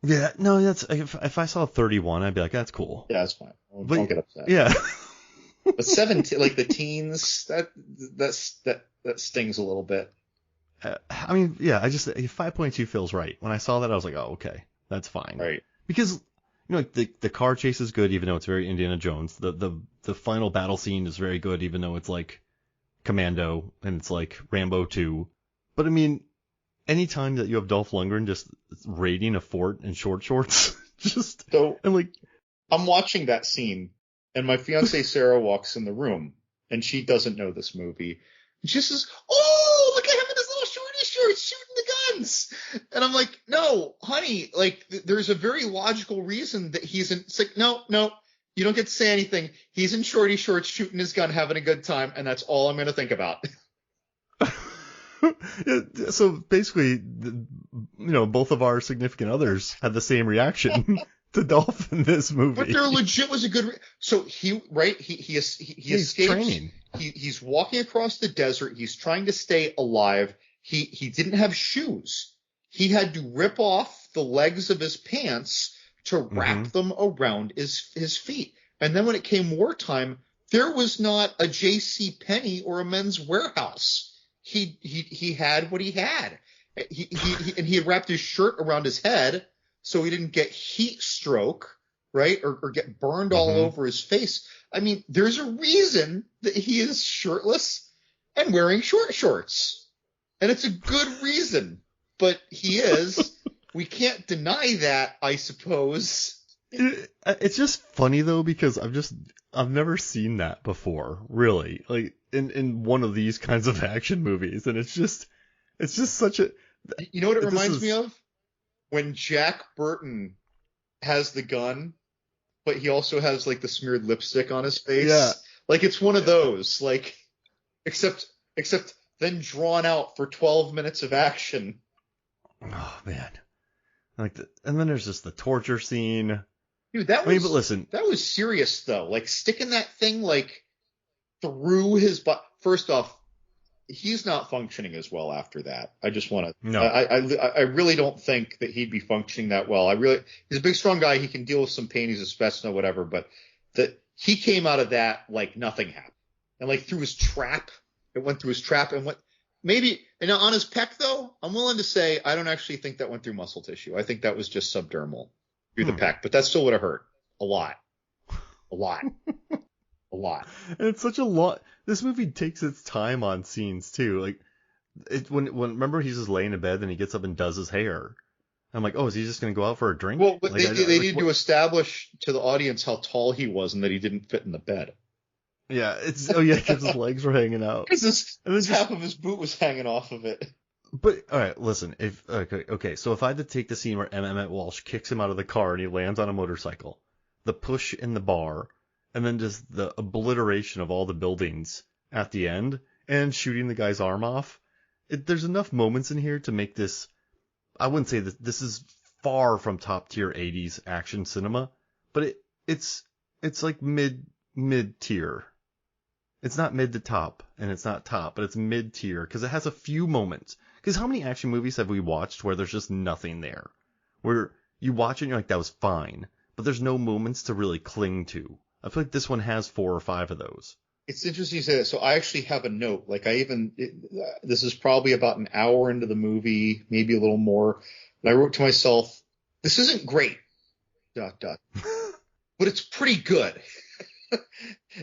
Yeah, no, that's if I saw 31, I'd be like, that's cool. Yeah, that's fine. Don't get upset. Yeah. But 17, like the teens, that stings a little bit. I mean, yeah, 5.2 feels right. When I saw that, I was like, oh, okay, that's fine. Right. Because like the car chase is good, even though it's very Indiana Jones. The final battle scene is very good, even though it's like Commando and it's like Rambo 2. But I mean, anytime that you have Dolph Lundgren just raiding a fort in short shorts, I'm like, I'm watching that scene, and my fiance Sarah walks in the room, and she doesn't know this movie. And she says, "Oh, look at him in his little shorty shorts shooting the guns." And I'm like, "No, honey, like there's a very logical reason that he's in." It's like, no, you don't get to say anything. He's in shorty shorts shooting his gun, having a good time, and that's all I'm going to think about. Yeah, so basically, both of our significant others had the same reaction to Dolph in this movie. But there legit was a good. So he escapes. Training. He's walking across the desert. He's trying to stay alive. He didn't have shoes. He had to rip off the legs of his pants to wrap them around his feet. And then when it came wartime, there was not a J.C. Penney or a Men's Warehouse. He had what he had. He had wrapped his shirt around his head so he didn't get heat stroke, right? Or get burned all over his face. I mean, there's a reason that he is shirtless and wearing short shorts. And it's a good reason. But he is. We can't deny that, I suppose. It's just funny though, because I've never seen that before, really. Like in one of these kinds of action movies, and it's just such a. You know what it reminds me of? When Jack Burton has the gun, but he also has like the smeared lipstick on his face. Yeah. Like it's one of those, like, except then drawn out for 12 minutes of action. Oh man. And then there's just the torture scene. Dude, but listen, that was serious though. Like sticking that thing like through his butt. First off, he's not functioning as well after that. I just want to. No. I really don't think that he'd be functioning that well. He's a big, strong guy. He can deal with some pain. He's a specimen, whatever. But he came out of that like nothing happened, and like through his trap. It went through his trap and went. Maybe, and on his pec though, I'm willing to say I don't actually think that went through muscle tissue. I think that was just subdermal through the pec, but that still would have hurt a lot. And it's such a lot. This movie takes its time on scenes too. Like when remember he's just laying in bed and he gets up and does his hair. I'm like, oh, is he just gonna go out for a drink? Well, they needed to establish to the audience how tall he was and that he didn't fit in the bed. Yeah, because his legs were hanging out. Because half of his boot was hanging off of it. But all right, listen. So if I had to take the scene where Emmet Walsh kicks him out of the car and he lands on a motorcycle, the push in the bar, and then just the obliteration of all the buildings at the end, and shooting the guy's arm off, there's enough moments in here to make this. I wouldn't say that this is far from top tier 80s action cinema, but it's like mid tier. It's not mid to top, and it's not top, but it's mid tier because it has a few moments. Because how many action movies have we watched where there's just nothing there? Where you watch it and you're like, that was fine, but there's no moments to really cling to. I feel like this one has 4 or 5 of those. It's interesting you say that. So I actually have a note. Like this is probably about an hour into the movie, maybe a little more. And I wrote to myself, this isn't great, ... but it's pretty good.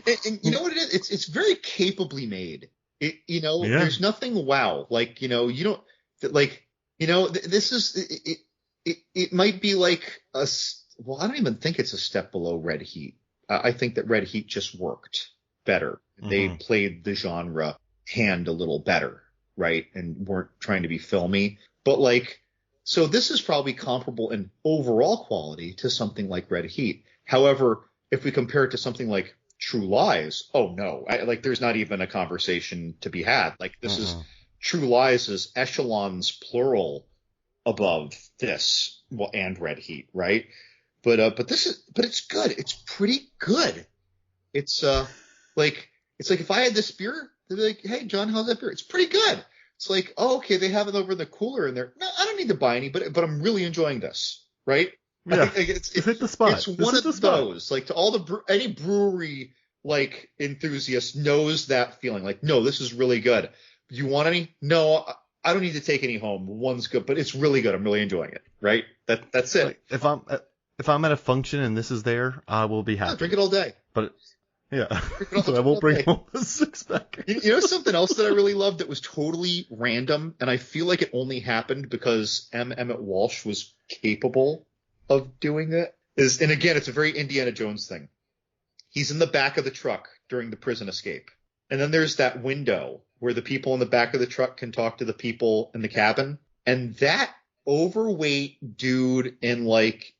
and you know what it is? It's very capably made. There's nothing wow. Like, you don't like, this is, it might be like I don't even think it's a step below Red Heat. I think that Red Heat just worked better. They played the genre hand a little better, right? And weren't trying to be filmy. But so this is probably comparable in overall quality to something like Red Heat. However, if we compare it to something like True Lies, oh no, there's not even a conversation to be had. Like this is True Lies is echelons plural above this, and Red Heat, right? But it's good. It's pretty good. It's like if I had this beer, they'd be like, hey John, how's that beer? It's pretty good. It's like, oh, okay, they have it over in the cooler in there. No, I don't need to buy any, but I'm really enjoying this, right? Yeah, it's hit the spot. It's one of those, like to all any brewery like enthusiast knows that feeling. Like, no, this is really good. You want any? No, I don't need to take any home. One's good, but it's really good. I'm really enjoying it. Right? That's it. Like, if I'm at a function and this is there, I will be happy. Yeah, drink it all day. But yeah, all, but I won't bring home a 6-pack. You know something else that I really loved that was totally random, and I feel like it only happened because Emmet Walsh was capable of doing it. And again, it's a very Indiana Jones thing. He's in the back of the truck during the prison escape, and then there's that window where the people in the back of the truck can talk to the people in the cabin, and that overweight dude in like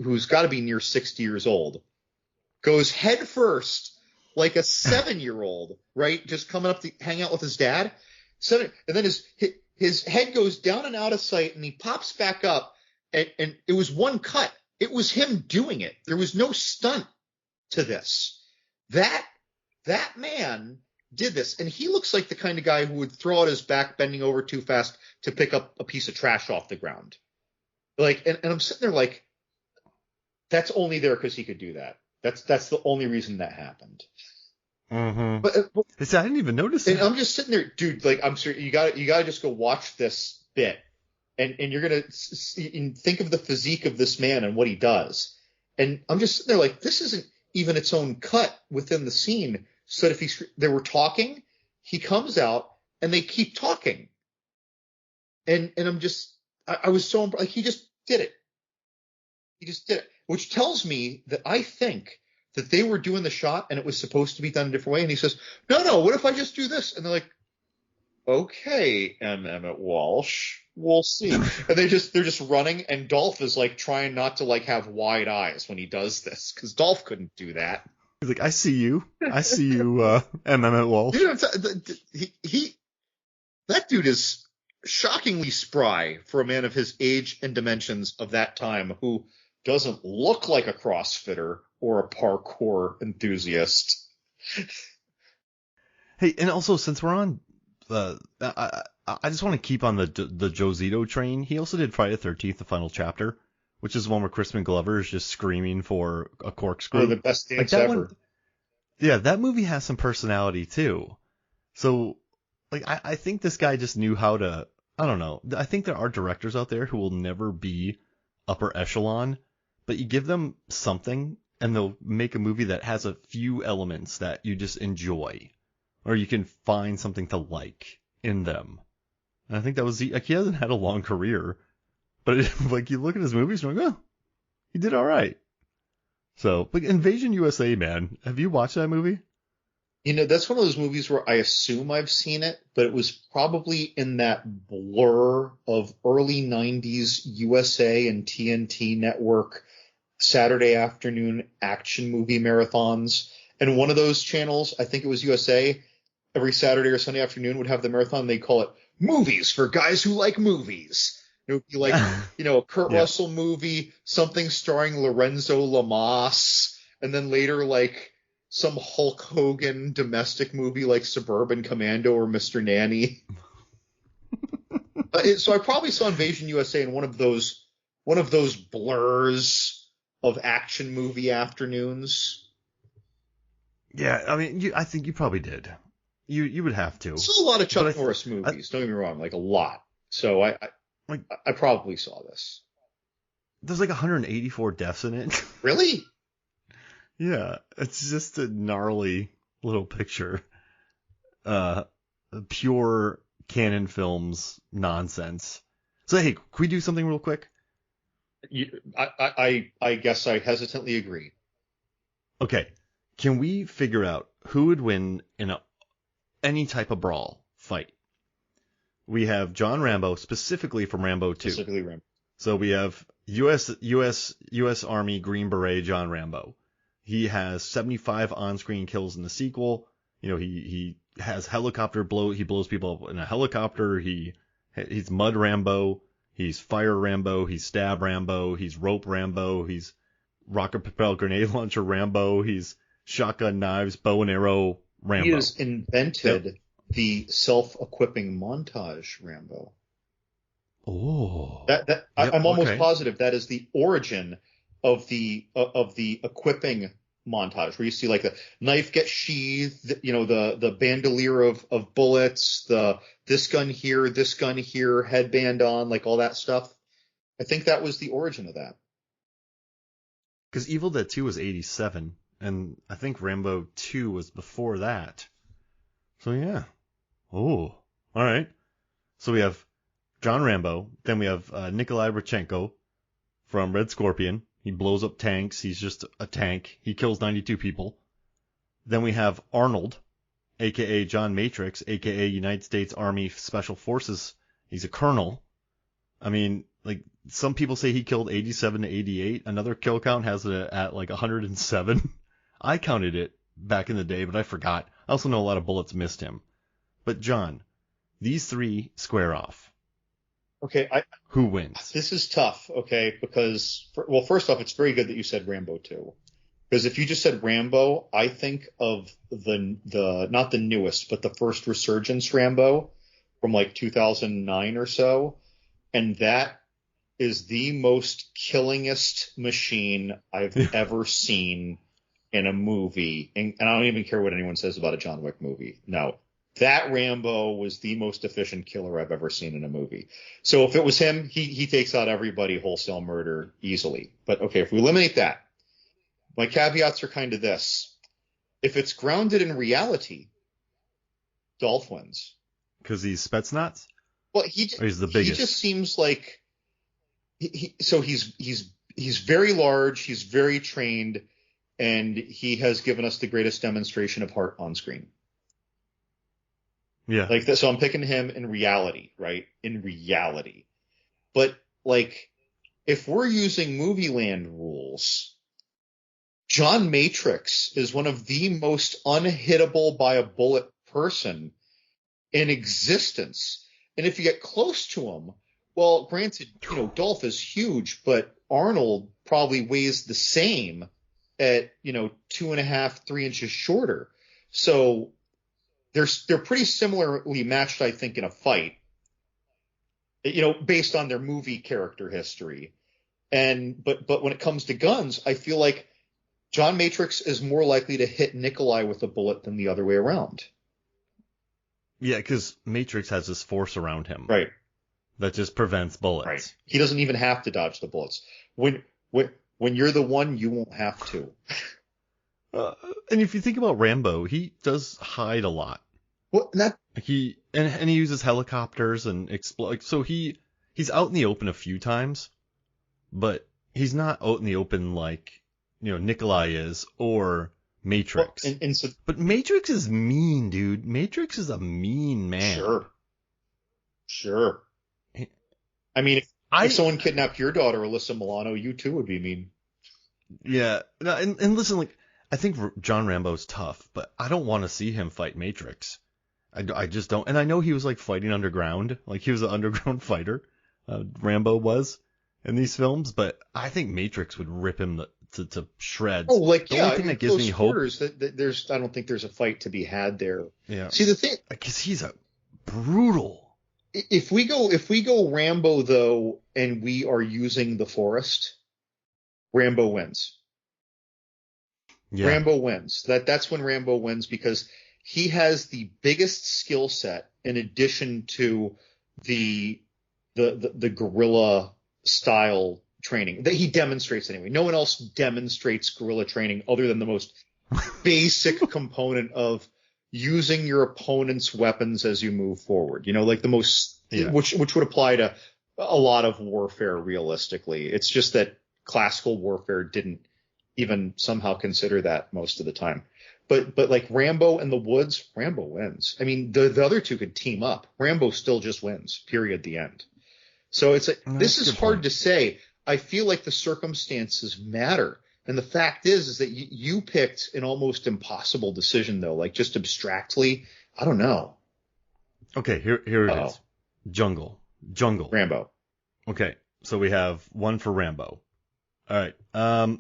who's got to be near 60 years old goes head first like a 7-year-old, right? Just coming up to hang out with his dad. And then his head goes down and out of sight, and he pops back up, and it was one cut. It was him doing it. There was no stunt to this. That man did this, and he looks like the kind of guy who would throw out his back bending over too fast to pick up a piece of trash off the ground. Like, and I'm sitting there like, that's only there because he could do that. That's the only reason that happened. Mm-hmm. But I didn't even notice that. And I'm just sitting there, dude. Like, I'm sure you got to just go watch this bit, and you're gonna think of the physique of this man and what he does. And I'm just sitting there like, this isn't even its own cut within the scene. So that if they were talking, he comes out and they keep talking. And I'm just, I was so like, he just did it. He just did it, which tells me that I think that they were doing the shot and it was supposed to be done a different way. And he says, no, what if I just do this? And they're like, okay, Emmet Walsh, we'll see. And they're just running, and Dolph is like trying not to like have wide eyes when he does this, because Dolph couldn't do that. He's like, I see you, Emmet Walsh. You know, that dude is shockingly spry for a man of his age and dimensions of that time, who doesn't look like a CrossFitter or a parkour enthusiast. Hey, and also, since we're on, I just want to keep on the Joe Zito train. He also did Friday the 13th, the final chapter, which is the one where Crispin Glover is just screaming for a corkscrew. Oh, the best dance like ever. Yeah, that movie has some personality too. So, like, I think this guy just knew how to, I don't know. I think there are directors out there who will never be upper echelon, but you give them something and they'll make a movie that has a few elements that you just enjoy, or you can find something to like in them. And I think that was like, he hasn't had a long career, but like, you look at his movies and you're like, oh, he did all right. So, like, Invasion USA, man, have you watched that movie? You know, that's one of those movies where I assume I've seen it, but it was probably in that blur of early 90s USA and TNT network Saturday afternoon action movie marathons. And one of those channels, I think it was USA, every Saturday or Sunday afternoon would have the marathon. They call it Movies for Guys Who Like Movies. It would be like, a Kurt Russell movie, something starring Lorenzo Lamas, and then later like some Hulk Hogan domestic movie like Suburban Commando or Mr. Nanny. So I probably saw Invasion USA in one of those blurs of action movie afternoons. Yeah, I mean, I think you probably did. You would have to. Saw a lot of Chuck Norris movies. Don't get me wrong, like a lot. So I probably saw this. There's like 184 deaths in it. Really? Yeah, it's just a gnarly little picture. Pure Canon Films nonsense. So hey, can we do something real quick? I guess I hesitantly agree. Okay, can we figure out who would win in any type of brawl fight? We have John Rambo, specifically from Rambo 2. Specifically Rambo. So we have U.S. Army Green Beret John Rambo. He has 75 on-screen kills in the sequel. You know, he has helicopter he blows people up in a helicopter. He's Mud Rambo. He's Fire Rambo. He's Stab Rambo. He's Rope Rambo. He's Rocket Propel Grenade Launcher Rambo. He's Shotgun Knives, Bow and Arrow Rambo. He has invented the self-equipping montage Rambo. Oh. I'm almost positive that is the origin of the equipping montage where you see like the knife get sheathed, the bandolier of bullets, this gun here, headband on, like all that stuff. I think that was the origin of that. Because Evil Dead 2 was 87, and I think Rambo 2 was before that. So yeah. Oh, all right. So we have John Rambo, then we have Nikolai Rodchenko from Red Scorpion. He blows up tanks. He's just a tank. He kills 92 people. Then we have Arnold, a.k.a. John Matrix, a.k.a. United States Army Special Forces. He's a colonel. I mean, like, some people say he killed 87 to 88. Another kill count has it at like 107. I counted it back in the day, but I forgot. I also know a lot of bullets missed him. But John, these three square off. Okay, who wins? This is tough, okay, because, well, first off, it's very good that you said Rambo 2. Because if you just said Rambo, I think of the not the newest, but the first Resurgence Rambo from like 2009 or so. And that is the most killingest machine I've ever seen in a movie. And I don't even care what anyone says about a John Wick movie. No. That Rambo was the most efficient killer I've ever seen in a movie. So if it was him, he takes out everybody wholesale murder easily. But okay, if we eliminate that, my caveats are kind of this. If it's grounded in reality, Dolph wins. Because he's Spetsnaz? Well, he's the biggest. He just seems like so he's very large, he's very trained, and he has given us the greatest demonstration of heart on screen. Yeah. Like that. So I'm picking him in reality, right? In reality. But like, if we're using Movie Land rules, John Matrix is one of the most unhittable by a bullet person in existence. And if you get close to him, well, granted, Dolph is huge, but Arnold probably weighs the same at, 2.5, 3 inches shorter. So they're pretty similarly matched, I think, in a fight, based on their movie character history. But when it comes to guns, I feel like John Matrix is more likely to hit Nikolai with a bullet than the other way around. Yeah, because Matrix has this force around him. Right. That just prevents bullets. Right. He doesn't even have to dodge the bullets. When you're the one, you won't have to. And if you think about Rambo, he does hide a lot. Well, he uses helicopters and explode. So he's out in the open a few times, but he's not out in the open like Nikolai is or Matrix. Well, but Matrix is mean, dude. Matrix is a mean man. Sure. I mean, if someone kidnapped your daughter, Alyssa Milano, you too would be mean. Yeah. And listen, like, I think John Rambo's tough, but I don't want to see him fight Matrix. I just don't. And I know he was like fighting underground, like he was an underground fighter. Rambo was in these films, but I think Matrix would rip him to shreds. Oh, like, the only thing that gives me hope is that I don't think there's a fight to be had there. Yeah. See, the thing, because he's a brutal. If we go Rambo though, and we are using the forest, Rambo wins. Yeah. Rambo wins. That's when Rambo wins, because he has the biggest skill set in addition to the guerrilla style training that he demonstrates anyway. No one else demonstrates guerrilla training other than the most basic component of using your opponent's weapons as you move forward. Like the most, which would apply to a lot of warfare realistically. It's just that classical warfare didn't even somehow consider that most of the time. But like Rambo in the woods, Rambo wins. I mean, the other two could team up. Rambo still just wins, period, the end. So it's like, this is hard to say. I feel like the circumstances matter. And the fact is that you picked an almost impossible decision, though, like just abstractly. I don't know. Okay, here it is. Jungle. Rambo. Okay, so we have one for Rambo. All right.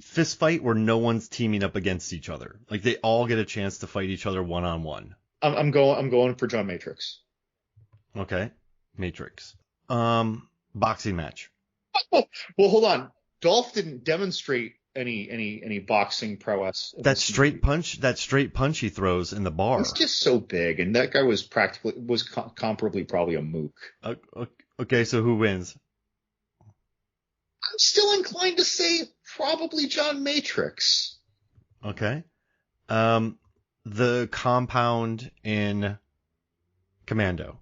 Fist fight where no one's teaming up against each other. Like they all get a chance to fight each other one-on-one. I'm going for John Matrix. Okay, Matrix. Boxing match. Well, hold on. Dolph didn't demonstrate any boxing prowess. That straight punch he throws in the bar. He's just so big, and that guy was comparably probably a mook. Okay, so who wins? I'm still inclined to say probably John Matrix. Okay. The compound in Commando.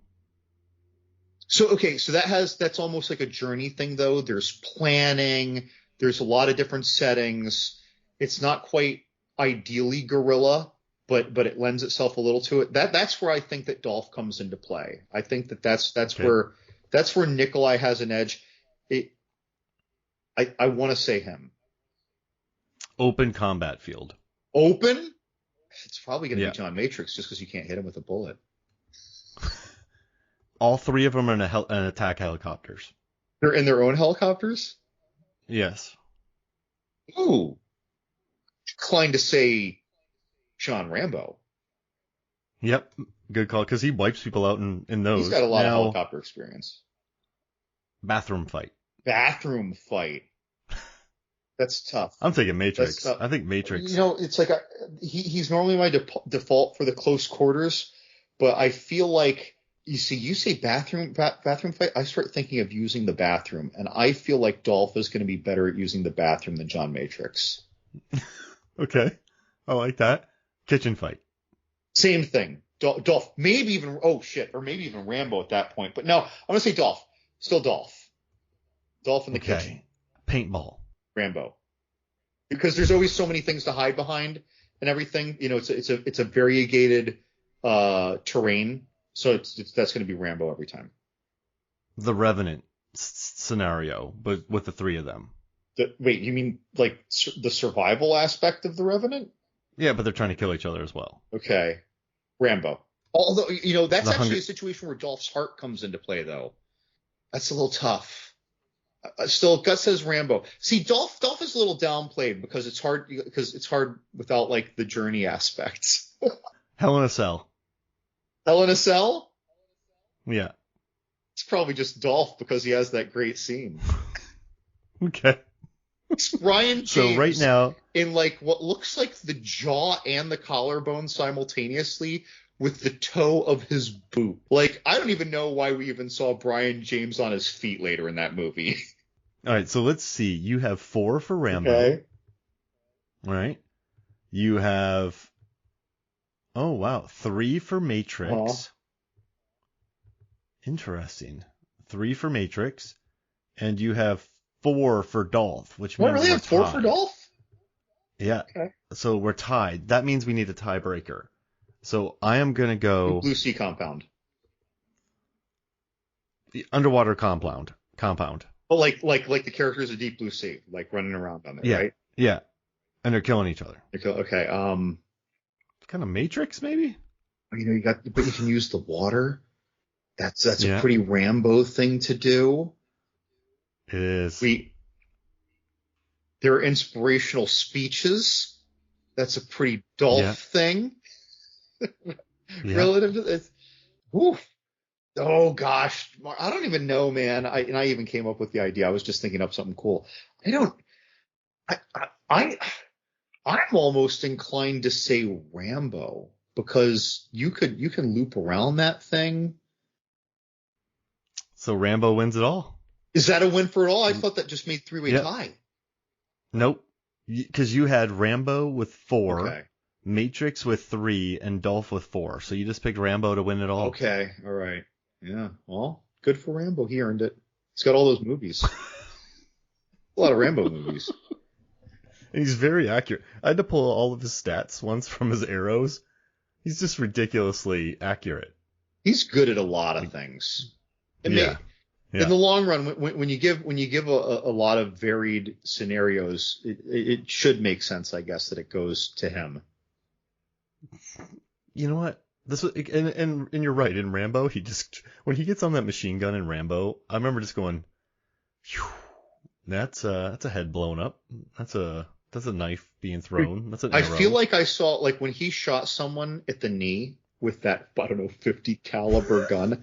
So that's almost like a journey thing though. There's planning, there's a lot of different settings. It's not quite ideally guerrilla, but it lends itself a little to it. That's where I think that Dolph comes into play. I think that's okay. That's where Nikolai has an edge. I want to say him. Open combat field. Open? It's probably going to be John Matrix just because you can't hit him with a bullet. All three of them are in attack helicopters. They're in their own helicopters? Yes. Ooh. Inclined to say John Rambo. Yep. Good call, because he wipes people out in those. He's got a lot of helicopter experience. Bathroom fight. That's tough. I'm taking Matrix. I think Matrix. It's like he's normally my default for the close quarters, but I feel like you say bathroom fight. I start thinking of using the bathroom, and I feel like Dolph is going to be better at using the bathroom than John Matrix. Okay, I like that. Kitchen fight. Same thing. Dolph, maybe even maybe even Rambo at that point. But no, I'm gonna say Dolph. Still Dolph. Dolph in the kitchen. Paintball. Rambo, because there's always so many things to hide behind and everything. It's a variegated terrain, so that's going to be Rambo every time. The Revenant scenario, but with the three of them. Wait, you mean like the survival aspect of the Revenant? Yeah, but they're trying to kill each other as well. Okay, Rambo. Although that's actually a situation where Dolph's heart comes into play, though. That's a little tough. Still, gut says Rambo. See, Dolph is a little downplayed because it's hard without like the journey aspects. Hell in a Cell. Hell in a Cell? Yeah. It's probably just Dolph because he has that great scene. Okay. It's Brian James so right now, in like what looks like the jaw and the collarbone simultaneously with the toe of his boot. Like, I don't even know why we even saw Brian James on his feet later in that movie. All right, so let's see. You have 4 for Rambo. Okay. All right. You have, 3 for Matrix. Uh-huh. Interesting. 3 for Matrix. And you have 4 for Dolph, which means I really have 4 for Dolph? Yeah. Okay. So we're tied. That means we need a tiebreaker. So I am going to go... Blue Sea Compound. The underwater compound. But like the characters of Deep Blue Sea, like running around on there, right? Yeah. And they're killing each other. Okay. Kind of Matrix, maybe? But you can use the water. That's a pretty Rambo thing to do. It is. There are inspirational speeches. That's a pretty Dolph thing. Relative to this. Oof. Oh gosh, I don't even know, man. I even came up with the idea. I was just thinking up something cool. I'm almost inclined to say Rambo because you can loop around that thing. So Rambo wins it all. Is that a win for it all? I thought that just made 3-way tie. Nope. Because you had Rambo with 4. Okay. Matrix with 3 and Dolph with 4. So you just picked Rambo to win it all. Okay. All right. Yeah. Well, good for Rambo. He earned it. He's got all those movies. A lot of Rambo movies. And he's very accurate. I had to pull all of his stats once from his arrows. He's just ridiculously accurate. He's good at a lot of things. In the long run, when you give a lot of varied scenarios, it should make sense, I guess, that it goes to him. You know what? And you're right. In Rambo, when he gets on that machine gun in Rambo, I remember just going, phew, that's a head blown up. That's a knife being thrown. That's an arrow. I feel like I saw, like when he shot someone at the knee with that, 50 caliber gun.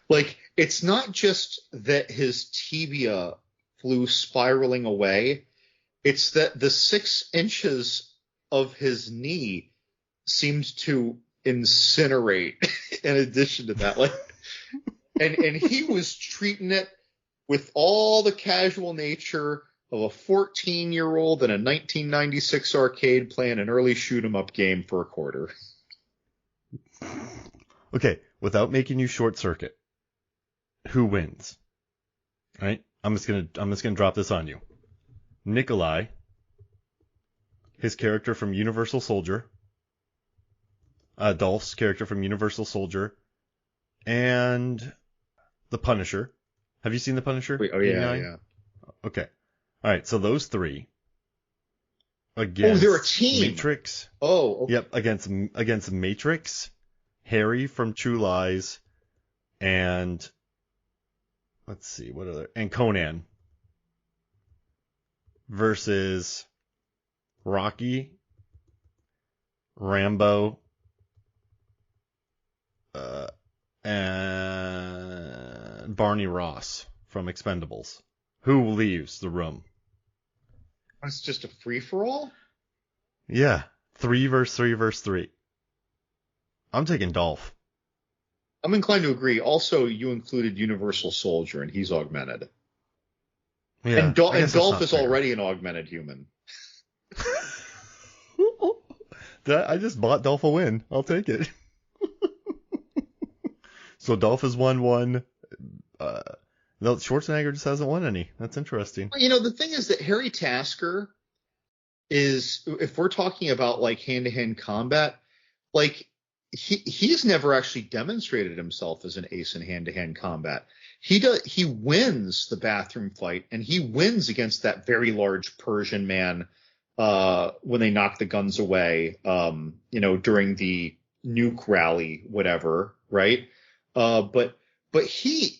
Like, it's not just that his tibia flew spiraling away. It's that the 6 inches of his knee seemed to incinerate in addition to that. Like, and he was treating it with all the casual nature of a 14-year-old in a 1996 arcade playing an early shoot 'em up game for a quarter. Okay, without making you short circuit, who wins? All right? I'm just gonna drop this on you. Nikolai, his character from Universal Soldier, Dolph's character from Universal Soldier, and the Punisher. Have you seen the Punisher? Wait, oh yeah, yeah. Okay. All right, so those three Oh, against they're a team. Matrix. Oh, okay. Yep, against Matrix, Harry from True Lies, and let's see, and Conan versus Rocky, Rambo, and Barney Ross from Expendables. Who leaves the room? It's just a free-for-all? Yeah, 3 versus 3 versus 3. I'm taking Dolph. I'm inclined to agree. Also, you included Universal Soldier, and he's augmented. Yeah, and Dolph is already an augmented human. I just bought Dolph a win. I'll take it. So Dolph has won one. No, Schwarzenegger just hasn't won any. That's interesting. You know, the thing is that Harry Tasker is, if we're talking about like hand-to-hand combat, like he's never actually demonstrated himself as an ace in hand-to-hand combat. He wins the bathroom fight, and he wins against that very large Persian man when they knock the guns away, during the nuke rally, whatever, right? But he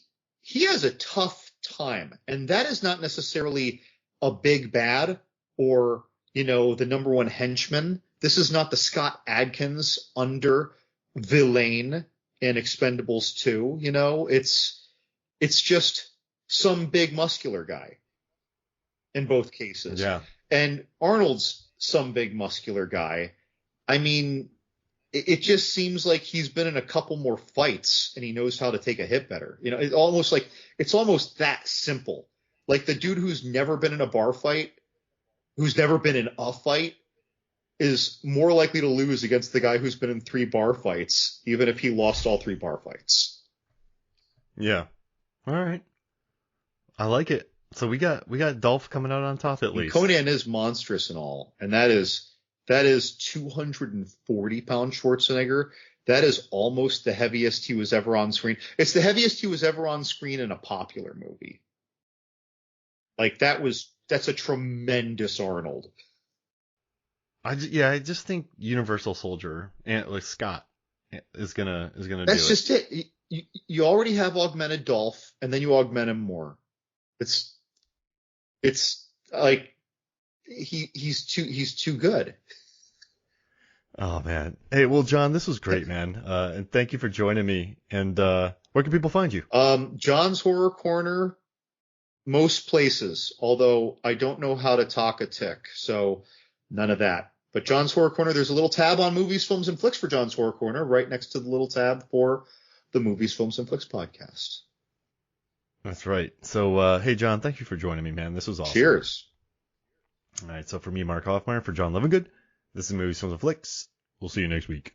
has a tough time, and that is not necessarily a big bad or, the number one henchman. This is not the Scott Adkins under villain in Expendables 2. It's just some big muscular guy in both cases. Yeah. And Arnold's some big muscular guy. I mean, it just seems like he's been in a couple more fights and he knows how to take a hit better. It's almost that simple. Like the dude who's never been in a bar fight, who's never been in a fight, is more likely to lose against the guy who's been in 3 bar fights, even if he lost all 3 bar fights. Yeah. All right. I like it. So we got Dolph coming out on top at least. Conan is monstrous and all, and that is 240-pound Schwarzenegger. That is almost the heaviest he was ever on screen. It's the heaviest he was ever on screen in a popular movie. Like that's a tremendous Arnold. I just think Universal Soldier and like Scott is gonna do it. That's just it. You already have augmented Dolph, and then you augment him more. It's like he's too good. Oh man. Hey, well, John, this was great, man. And thank you for joining me. And where can people find you? John's Horror Corner, most places. Although I don't know how to talk a tick, so none of that. But John's Horror Corner, there's a little tab on Movies, Films, and Flicks for John's Horror Corner, right next to the little tab for the Movies, Films, and Flicks podcast. That's right. So, hey, John, thank you for joining me, man. This was awesome. Cheers. All right. So for me, Mark Hoffmeyer, for John Lovingood, this is Movies, Films, and Flicks. We'll see you next week.